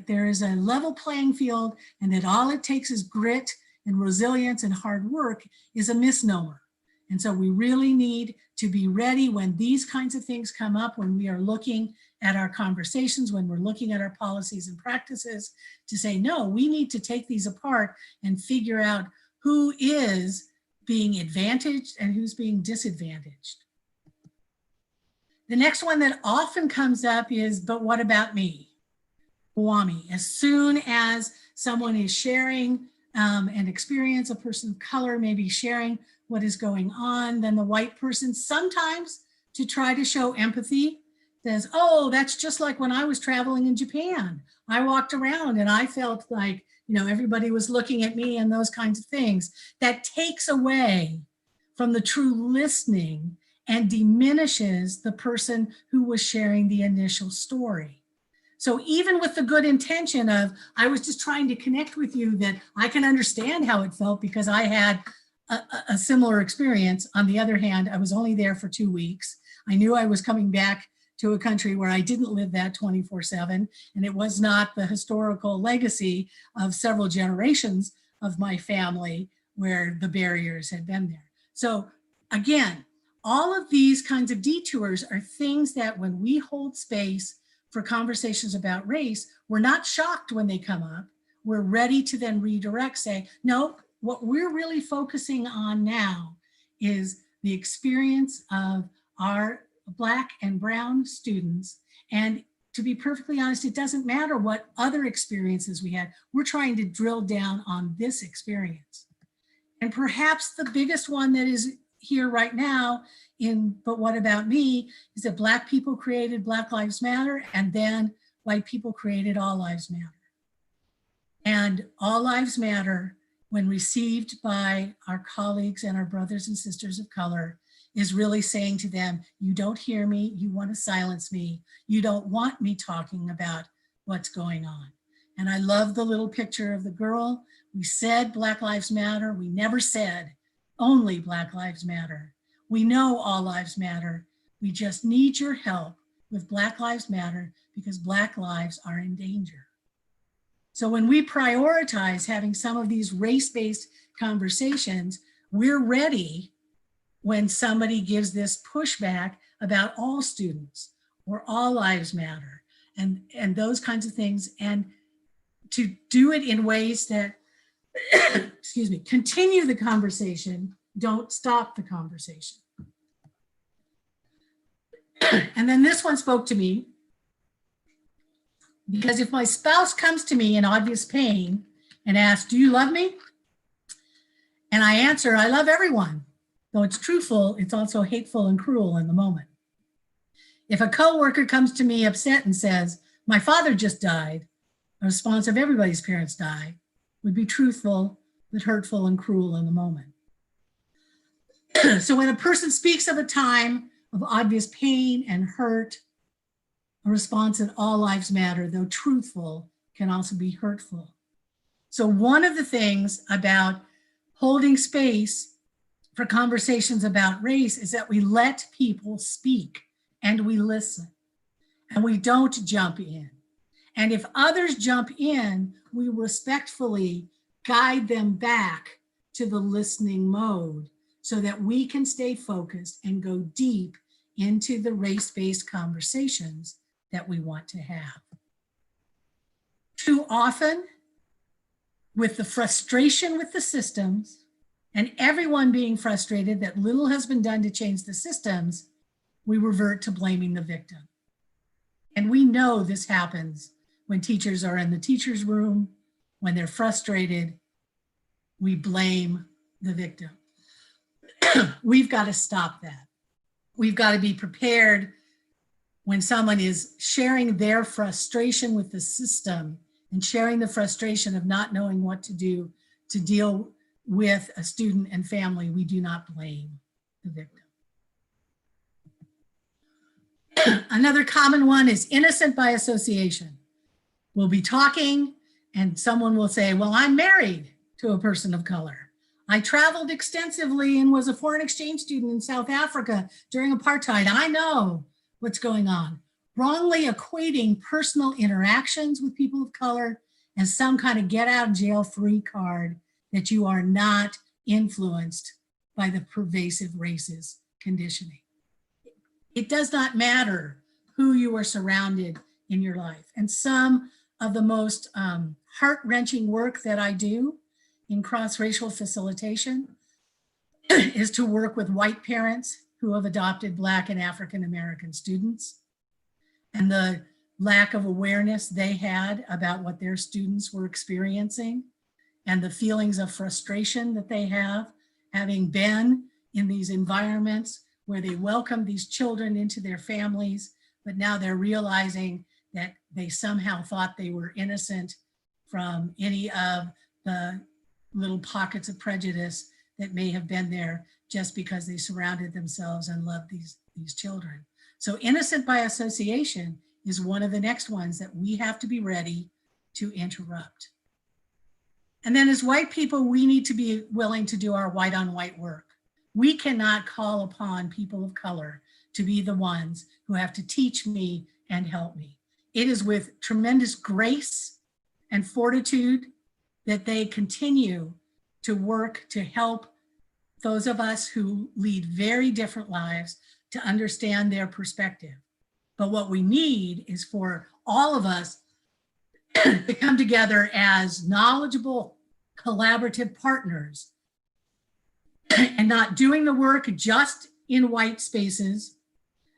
there is a level playing field and that all it takes is grit and resilience and hard work is a misnomer. And so we really need to be ready when these kinds of things come up, when we are looking at our conversations, when we're looking at our policies and practices, to say, no, we need to take these apart and figure out who is being advantaged and who's being disadvantaged. The next one that often comes up is, but what about me? WAMI. As soon as someone is sharing an experience, a person of color may be sharing what is going on, then the white person, sometimes to try to show empathy, says, oh, that's just like when I was traveling in Japan. I walked around and I felt like, you know, everybody was looking at me and those kinds of things. That takes away from the true listening and diminishes the person who was sharing the initial story. So even with the good intention of, I was just trying to connect with you that I can understand how it felt because I had a similar experience. On the other hand, I was only there for 2 weeks. I knew I was coming back to a country where I didn't live that 24/7, and it was not the historical legacy of several generations of my family where the barriers had been there. So again, all of these kinds of detours are things that when we hold space for conversations about race, we're not shocked when they come up. We're ready to then redirect, say, no, what we're really focusing on now is the experience of our Black and brown students. And to be perfectly honest, it doesn't matter what other experiences we had. We're trying to drill down on this experience. And perhaps the biggest one that is here right now in But What About Me is that Black people created Black Lives Matter, and then white people created All Lives Matter. And All Lives Matter, when received by our colleagues and our brothers and sisters of color, is really saying to them, you don't hear me, you want to silence me, you don't want me talking about what's going on. And I love the little picture of the girl. We said Black Lives Matter, we never said only Black Lives Matter. We know all lives matter. We just need your help with Black Lives Matter because Black lives are in danger. So when we prioritize having some of these race-based conversations, we're ready when somebody gives this pushback about all students or all lives matter and those kinds of things, and to do it in ways that, excuse me, continue the conversation, don't stop the conversation. And then this one spoke to me, because if my spouse comes to me in obvious pain and asks, do you love me? And I answer, I love everyone. Though it's truthful, it's also hateful and cruel in the moment. If a coworker comes to me upset and says, my father just died, a response of everybody's parents die would be truthful, but hurtful and cruel in the moment. So when a person speaks of a time of obvious pain and hurt, a response that all lives matter, though truthful, can also be hurtful. So one of the things about holding space for conversations about race is that we let people speak and we listen and we don't jump in. And if others jump in, we respectfully guide them back to the listening mode so that we can stay focused and go deep into the race-based conversations that we want to have. Too often, with the frustration with the systems and everyone being frustrated that little has been done to change the systems, we revert to blaming the victim. And we know this happens when teachers are in the teacher's room, when they're frustrated, we blame the victim. We've got to stop that. We've got to be prepared when someone is sharing their frustration with the system and sharing the frustration of not knowing what to do to deal with a student and family, we do not blame the victim. Another common one is innocent by association. We'll be talking and someone will say, well, I'm married to a person of color. I traveled extensively and was a foreign exchange student in South Africa during apartheid. I know what's going on. Wrongly equating personal interactions with people of color as some kind of get out of jail free card that you are not influenced by the pervasive racist conditioning. It does not matter who you are surrounded in your life. And some of the most heart-wrenching work that I do in cross-racial facilitation is to work with white parents who have adopted Black and African-American students, and the lack of awareness they had about what their students were experiencing, and the feelings of frustration that they have, having been in these environments where they welcome these children into their families, but now they're realizing that they somehow thought they were innocent from any of the little pockets of prejudice that may have been there just because they surrounded themselves and loved these children. So innocent by association is one of the next ones that we have to be ready to interrupt. And then as white people, we need to be willing to do our white on white work. We cannot call upon people of color to be the ones who have to teach me and help me. It is with tremendous grace and fortitude that they continue to work to help those of us who lead very different lives to understand their perspective. But what we need is for all of us to come together as knowledgeable, collaborative partners and not doing the work just in white spaces,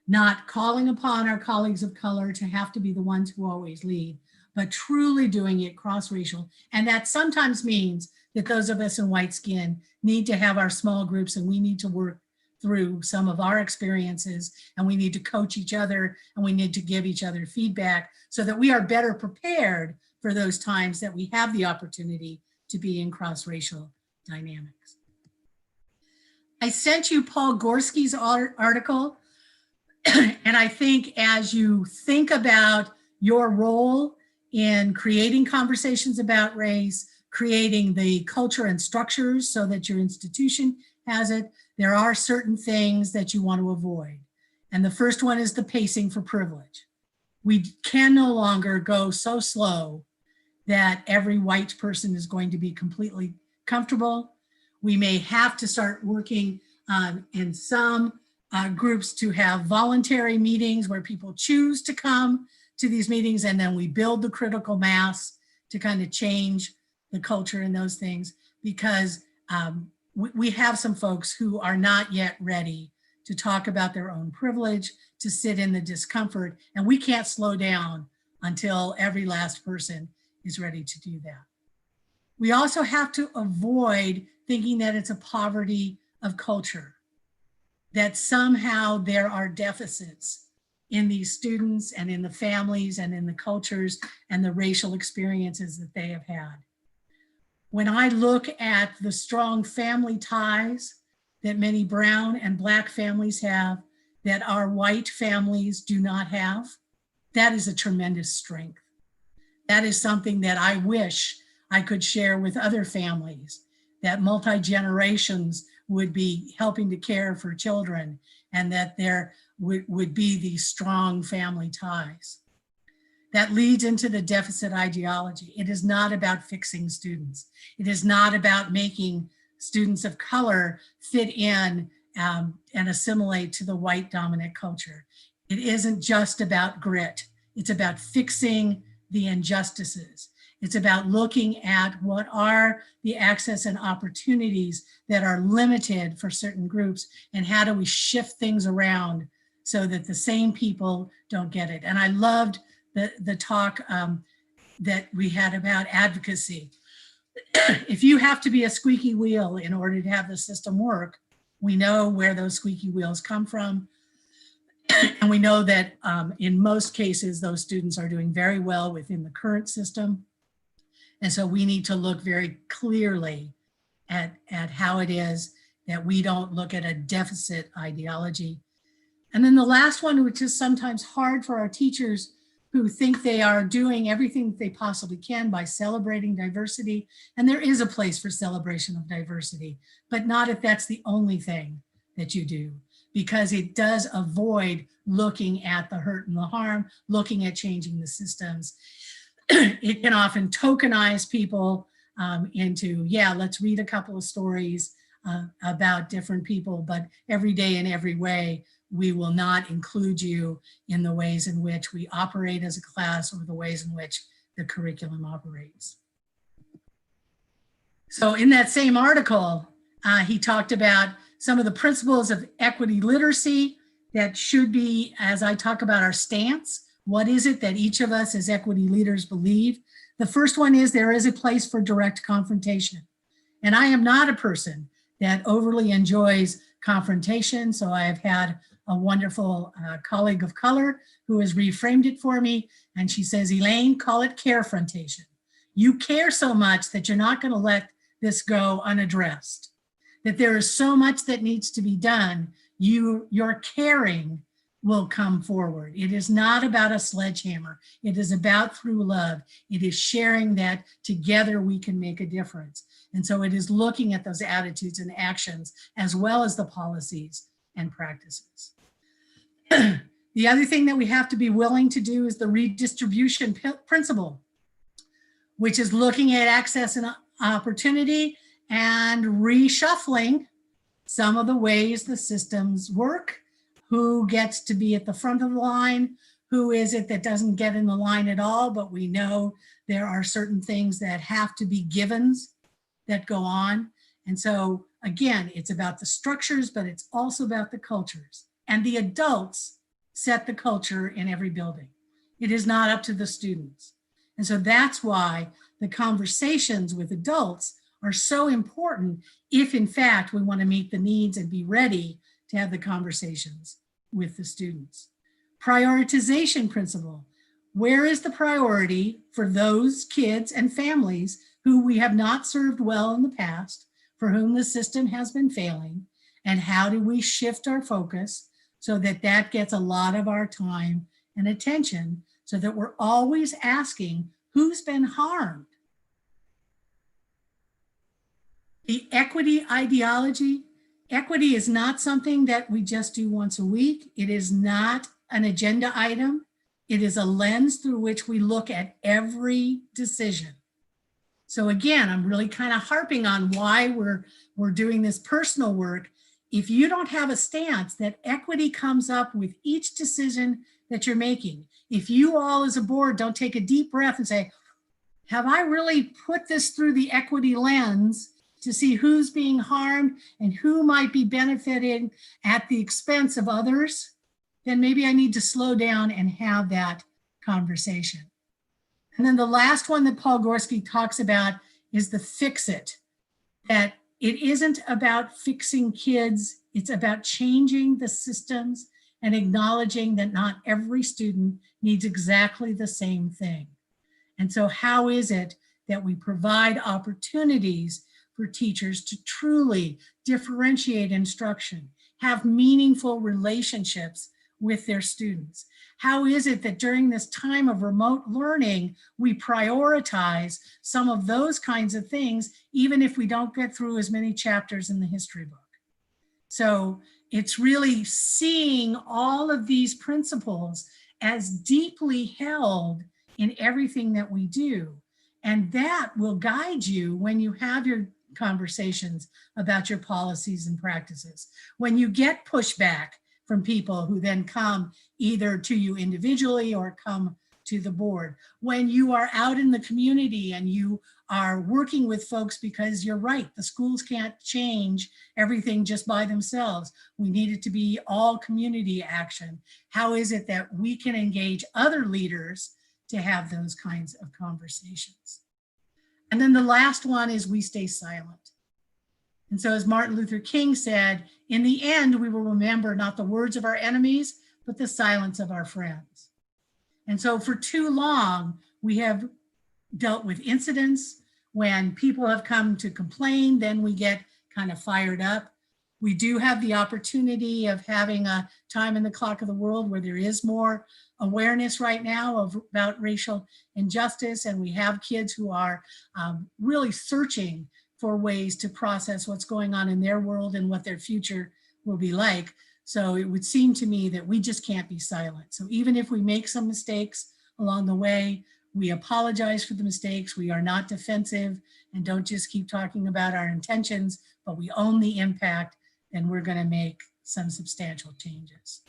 not calling upon our colleagues of color to have to be the ones who always lead, but truly doing it cross-racial. And that sometimes means that those of us in white skin need to have our small groups and we need to work through some of our experiences and we need to coach each other and we need to give each other feedback so that we are better prepared for those times that we have the opportunity to be in cross-racial dynamics. I sent you Paul Gorski's article, and I think as you think about your role in creating conversations about race, creating the culture and structures so that your institution has it, there are certain things that you want to avoid. And the first one is the pacing for privilege. We can no longer go so slow that every white person is going to be completely comfortable. We may have to start working in some groups to have voluntary meetings where people choose to come to these meetings, and then we build the critical mass to kind of change the culture and those things, because we have some folks who are not yet ready to talk about their own privilege, to sit in the discomfort, and we can't slow down until every last person is ready to do that. We also have to avoid thinking that it's a poverty of culture, that somehow there are deficits in these students and in the families and in the cultures and the racial experiences that they have had. When I look at the strong family ties that many brown and Black families have that our white families do not have, that is a tremendous strength. That is something that I wish I could share with other families, that multi-generations would be helping to care for children and that there would be these strong family ties. That leads into the deficit ideology. It is not about fixing students. It is not about making students of color fit in and assimilate to the white dominant culture. It isn't just about grit. It's about fixing the injustices. It's about looking at what are the access and opportunities that are limited for certain groups and how do we shift things around so that the same people don't get it. And I loved the talk that we had about advocacy. If you have to be a squeaky wheel in order to have the system work, we know where those squeaky wheels come from. And we know that in most cases, those students are doing very well within the current system. And so we need to look very clearly at how it is that we don't look at a deficit ideology. And then the last one, which is sometimes hard for our teachers who think they are doing everything that they possibly can by celebrating diversity. And there is a place for celebration of diversity, but not if that's the only thing that you do, because it does avoid looking at the hurt and the harm, looking at changing the systems. It can often tokenize people into, yeah, let's read a couple of stories about different people, but every day in every way, we will not include you in the ways in which we operate as a class or the ways in which the curriculum operates. So in that same article, he talked about some of the principles of equity literacy that should be, as I talk about our stance, what is it that each of us as equity leaders believe? The first one is there is a place for direct confrontation. And I am not a person that overly enjoys confrontation. So I have had a wonderful colleague of color who has reframed it for me. And she says, Elaine, call it carefrontation. You care so much that you're not going to let this go unaddressed. that there is so much that needs to be done, your caring will come forward. It is not about a sledgehammer. It is about through love. It is sharing that together we can make a difference. And so it is looking at those attitudes and actions as well as the policies and practices. The other thing that we have to be willing to do is the redistribution principle, which is looking at access and opportunity and reshuffling some of the ways the systems work. Who gets to be at the front of the line? Who is it that doesn't get in the line at all? But we know there are certain things that have to be givens that go on. And so again, it's about the structures, but it's also about the cultures. And the adults set the culture in every building. It is not up to the students. And so that's why the conversations with adults are so important if in fact we want to meet the needs and be ready to have the conversations with the students. Prioritization principle. Where is the priority for those kids and families who we have not served well in the past, for whom the system has been failing, and how do we shift our focus so that that gets a lot of our time and attention, so that we're always asking who's been harmed. The equity ideology. Equity is not something that we just do once a week. It is not an agenda item. It is a lens through which we look at every decision. So again, I'm really kind of harping on why we're doing this personal work. If you don't have a stance that equity comes up with each decision that you're making, if you all as a board don't take a deep breath and say, have I really put this through the equity lens to see who's being harmed and who might be benefiting at the expense of others, then maybe I need to slow down and have that conversation. And then the last one that Paul Gorski talks about is the fix it, that it isn't about fixing kids, it's about changing the systems and acknowledging that not every student needs exactly the same thing. And so how is it that we provide opportunities for teachers to truly differentiate instruction, have meaningful relationships with their students? How is it that during this time of remote learning, we prioritize some of those kinds of things, even if we don't get through as many chapters in the history book? So it's really seeing all of these principles as deeply held in everything that we do. And that will guide you when you have your conversations about your policies and practices. When you get pushback from people who then come either to you individually or come to the board. When you are out in the community and you are working with folks, because you're right, the schools can't change everything just by themselves. We need it to be all community action. How is it that we can engage other leaders to have those kinds of conversations? And then the last one is we stay silent. And so as Martin Luther King said, in the end, we will remember not the words of our enemies, but the silence of our friends. And so for too long, we have dealt with incidents. When people have come to complain, then we get kind of fired up. We do have the opportunity of having a time in the clock of the world where there is more awareness right now about racial injustice. And we have kids who are really searching for ways to process what's going on in their world and what their future will be like. So it would seem to me that we just can't be silent. So even if we make some mistakes along the way, we apologize for the mistakes. We are not defensive and don't just keep talking about our intentions, but we own the impact, and we're going to make some substantial changes.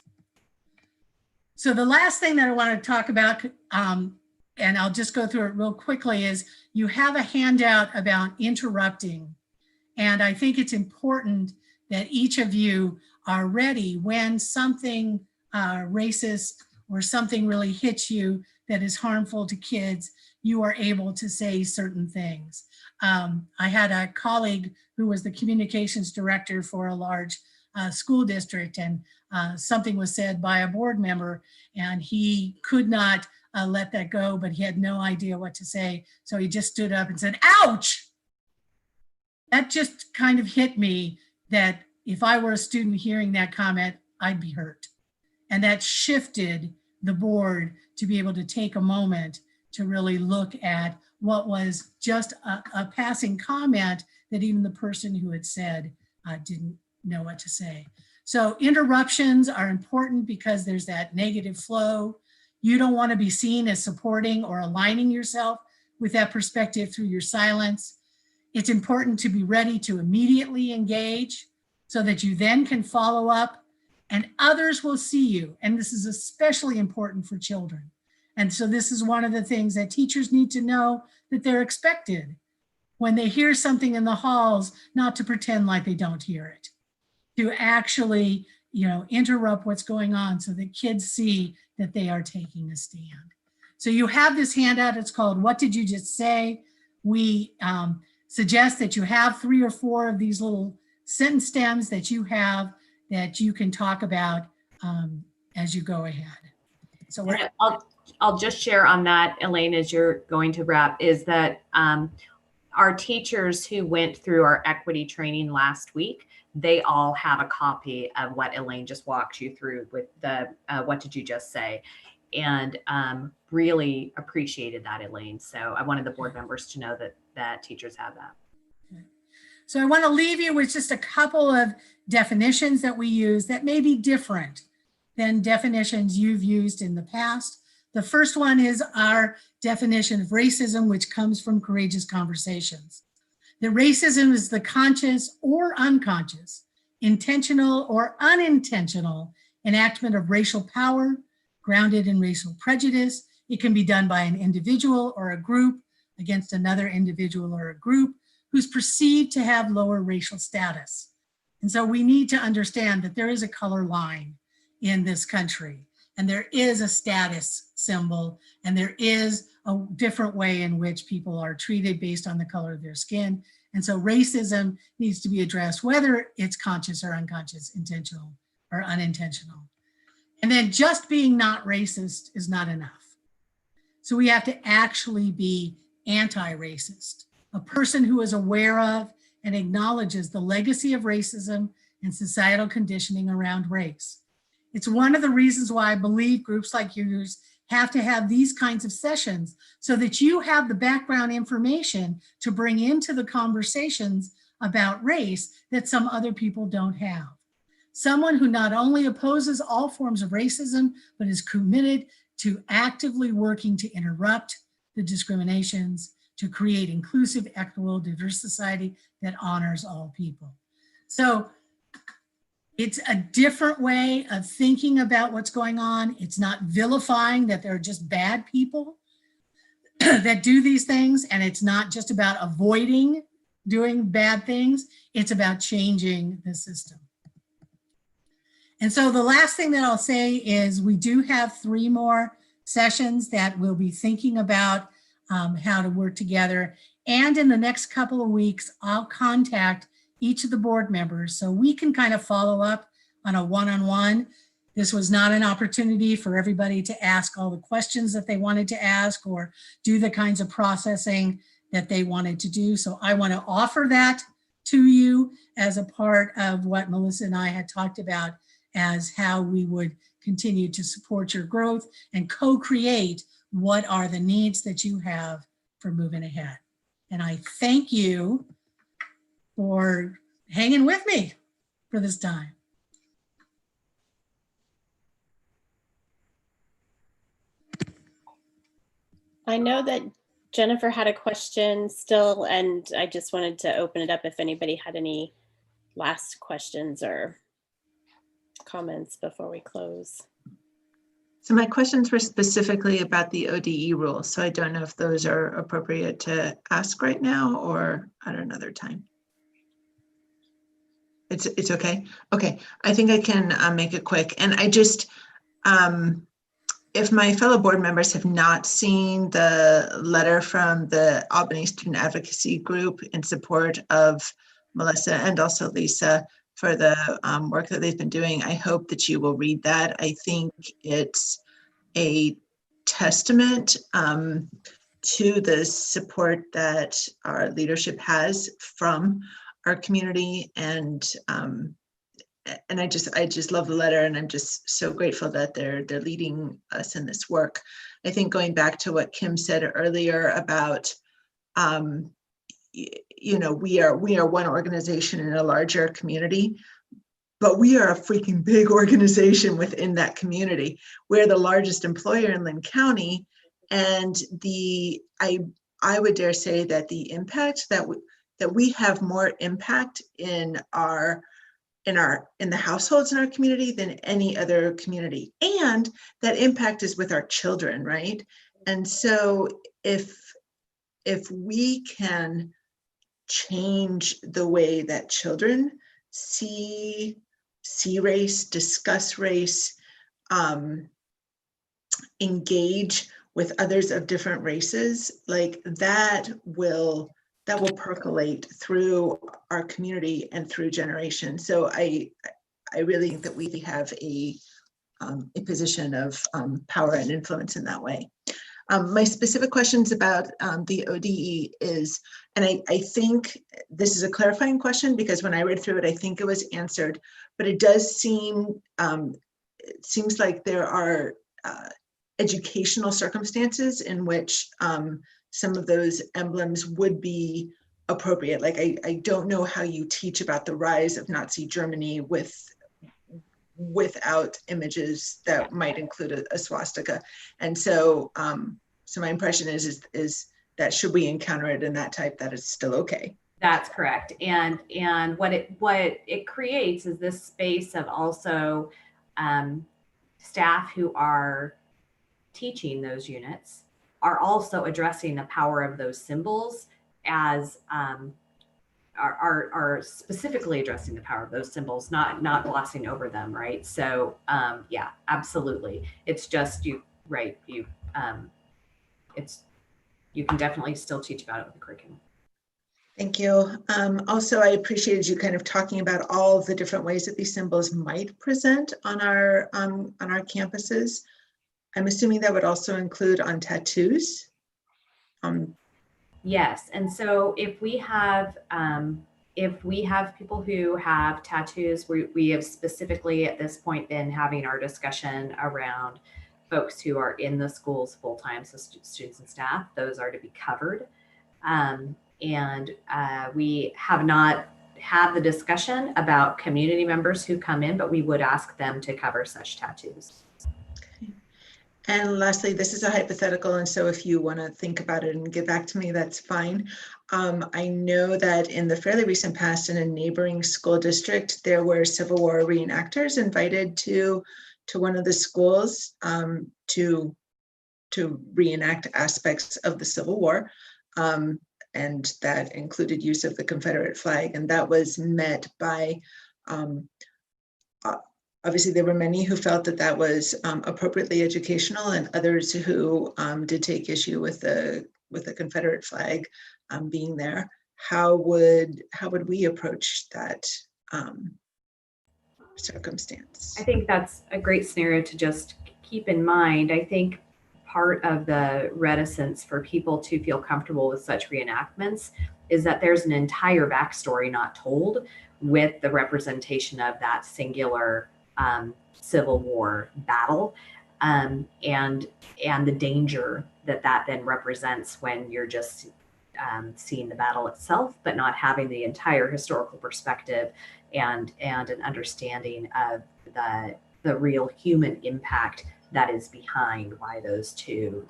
So the last thing that I want to talk about, and I'll just go through it real quickly, is you have a handout about interrupting. And I think it's important that each of you are ready when something racist or something really hits you that is harmful to kids, you are able to say certain things. I had a colleague who was the communications director for a large school district, and something was said by a board member, and he could not let that go, but he had no idea what to say. So he just stood up and said, ouch! That just kind of hit me that if I were a student hearing that comment, I'd be hurt. And that shifted the board to be able to take a moment to really look at what was just a passing comment that even the person who had said didn't know what to say. So interruptions are important because there's that negative flow. You don't want to be seen as supporting or aligning yourself with that perspective through your silence. It's important to be ready to immediately engage so that you then can follow up and others will see you. And this is especially important for children. And so this is one of the things that teachers need to know, that they're expected when they hear something in the halls, not to pretend like they don't hear it, to actually, interrupt what's going on so that kids see that they are taking a stand. So you have this handout, it's called What Did You Just Say? We suggest that you have 3 or 4 of these little sentence stems that you have that you can talk about as you go ahead. So I'll just share on that, Elaine, as you're going to wrap, is that our teachers who went through our equity training last week, they all have a copy of what Elaine just walked you through with the What Did You Just Say? And really appreciated that, Elaine. So I wanted the board members to know that teachers have that. So I want to leave you with just a couple of definitions that we use that may be different than definitions you've used in the past. The first one is our definition of racism, which comes from Courageous Conversations. That racism is the conscious or unconscious, intentional or unintentional enactment of racial power grounded in racial prejudice. It can be done by an individual or a group against another individual or a group who's perceived to have lower racial status. And so we need to understand that there is a color line in this country, and there is a status symbol, and there is a different way in which people are treated based on the color of their skin. And so racism needs to be addressed, whether it's conscious or unconscious, intentional or unintentional. And then just being not racist is not enough. So we have to actually be anti-racist, a person who is aware of and acknowledges the legacy of racism and societal conditioning around race. It's one of the reasons why I believe groups like yours have to have these kinds of sessions so that you have the background information to bring into the conversations about race that some other people don't have. Someone who not only opposes all forms of racism, but is committed to actively working to interrupt the discriminations, to create inclusive, equitable, diverse society that honors all people. So it's a different way of thinking about what's going on. It's not vilifying that there are just bad people that do these things. And it's not just about avoiding doing bad things. It's about changing the system. And so the last thing that I'll say is we do have 3 more sessions that we'll be thinking about how to work together. And in the next couple of weeks, I'll contact each of the board members so we can kind of follow up on a one-on-one. This was not an opportunity for everybody to ask all the questions that they wanted to ask or do the kinds of processing that they wanted to do. So I want to offer that to you as a part of what Melissa and I had talked about as how we would continue to support your growth and co-create what are the needs that you have for moving ahead. And I thank you for hanging with me for this time. I know that Jennifer had a question still, and I just wanted to open it up if anybody had any last questions or comments before we close. So my questions were specifically about the ODE rules. So I don't know if those are appropriate to ask right now or at another time. It's okay. Okay, I think I can make it quick. And I just, if my fellow board members have not seen the letter from the Albany Student Advocacy Group in support of Melissa and also Lisa for the work that they've been doing, I hope that you will read that. I think it's a testament to the support that our leadership has from our community, and I just love the letter, and I'm just so grateful that they're leading us in this work. I think going back to what Kim said earlier about, you know, we are one organization in a larger community, but we are a freaking big organization within that community. We're the largest employer in Lynn County, and I would dare say that the impact that we have more impact in the households in our community than any other community, and that impact is with our children, right? And so if we can change the way that children see race, discuss race, engage with others of different races, like that will percolate through our community and through generations. So I really think that we have a position of power and influence in that way. My specific questions about the ODE is, and I think this is a clarifying question because when I read through it, I think it was answered, but it does seem, it seems like there are educational circumstances in which some of those emblems would be appropriate. Like I don't know how you teach about the rise of Nazi Germany without images that might include a swastika. And so so my impression is that should we encounter it in that type, that it's still okay. That's correct. And what it creates is this space of also staff who are teaching those units are also addressing the power of those symbols as are specifically addressing the power of those symbols, not glossing over them, right? So yeah, absolutely. It's just you can definitely still teach about it with the curriculum. Thank you. Also, I appreciated you kind of talking about all of the different ways that these symbols might present on our campuses. I'm assuming that would also include on tattoos. Yes, and so if we have people who have tattoos, we have specifically at this point been having our discussion around folks who are in the schools full time, so students and staff. Those are to be covered, and we have not had the discussion about community members who come in, but we would ask them to cover such tattoos. And lastly, this is a hypothetical, and so if you want to think about it and get back to me, that's fine. I know that in the fairly recent past, in a neighboring school district, there were Civil War reenactors invited to one of the schools to reenact aspects of the Civil War, and that included use of the Confederate flag, and that was met by obviously, there were many who felt that that was appropriately educational, and others who did take issue with the Confederate flag being there. How would we approach that circumstance? I think that's a great scenario to just keep in mind. I think part of the reticence for people to feel comfortable with such reenactments is that there's an entire backstory not told with the representation of that singular Civil War battle, and the danger that then represents when you're just seeing the battle itself, but not having the entire historical perspective and an understanding of the real human impact that is behind why those two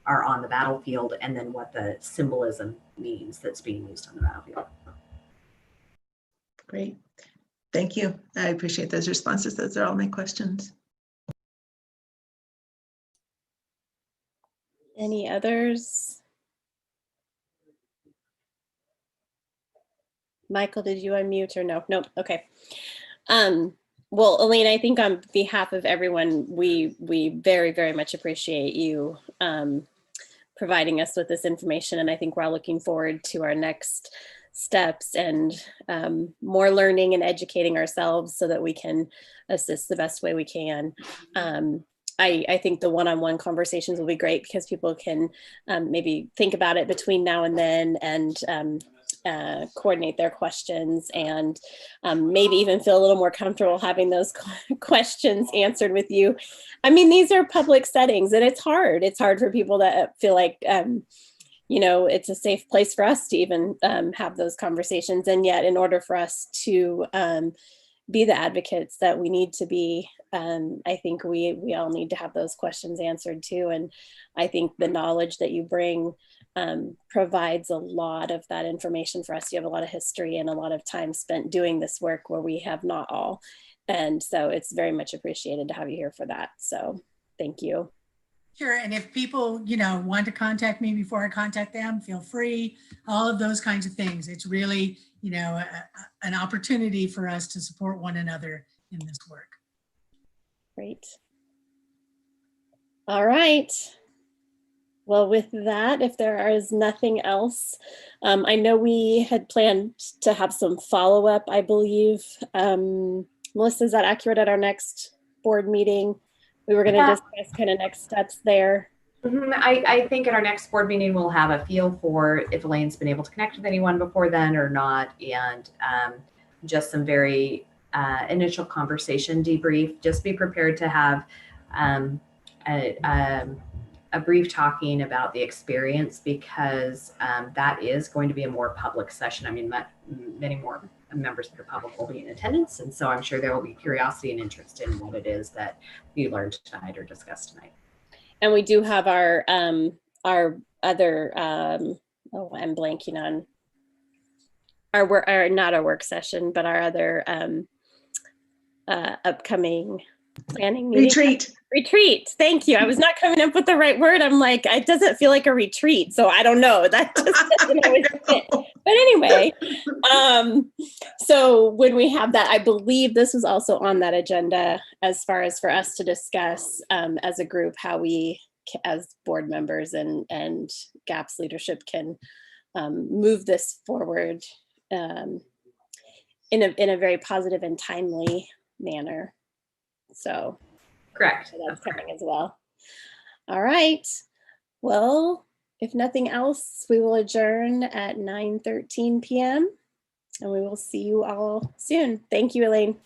are on the battlefield, and then what the symbolism means that's being used on the battlefield. Great. Thank you. I appreciate those responses. Those are all my questions. Any others? Michael, did you unmute or no? Nope. Okay. Well, Elaine, I think on behalf of everyone, we very, very much appreciate you providing us with this information. And I think we're all looking forward to our next steps and more learning and educating ourselves so that we can assist the best way we can. I think the one-on-one conversations will be great because people can maybe think about it between now and then and coordinate their questions and maybe even feel a little more comfortable having those questions answered with you. I mean, these are public settings and it's hard. It's hard for people to feel like, you know, it's a safe place for us to even have those conversations. And yet in order for us to be the advocates that we need to be, I think we all need to have those questions answered too. And I think the knowledge that you bring provides a lot of that information for us. You have a lot of history and a lot of time spent doing this work where we have not all. And so it's very much appreciated to have you here for that. So thank you. Sure. And if people, you know, want to contact me before I contact them, feel free, all of those kinds of things. It's really, you know, an opportunity for us to support one another in this work. Great. All right. Well, with that, if there is nothing else, I know we had planned to have some follow-up, I believe. Melissa, is that accurate at our next board meeting? We were going to discuss kind of next steps there. I think at our next board meeting, we'll have a feel for if Elaine's been able to connect with anyone before then or not, and just some very initial conversation debrief. Just be prepared to have a brief talking about the experience, because that is going to be a more public session. I mean, many more members of the public will be in attendance, and so I'm sure there will be curiosity and interest in what it is that you learned tonight or discussed tonight. And we do have our other oh, I'm blanking on our not our work session, but our other upcoming planning meeting. Retreat. Thank you. I was not coming up with the right word. I'm like, it doesn't feel like a retreat. So I don't know. That just doesn't always fit. But anyway, so when we have that, I believe this was also on that agenda as far as for us to discuss as a group, how we as board members and GAPS leadership can move this forward in a very positive and timely manner. So correct. So that's coming as well. All right. Well, if nothing else, we will adjourn at 9:13 p.m. and we will see you all soon. Thank you, Elaine.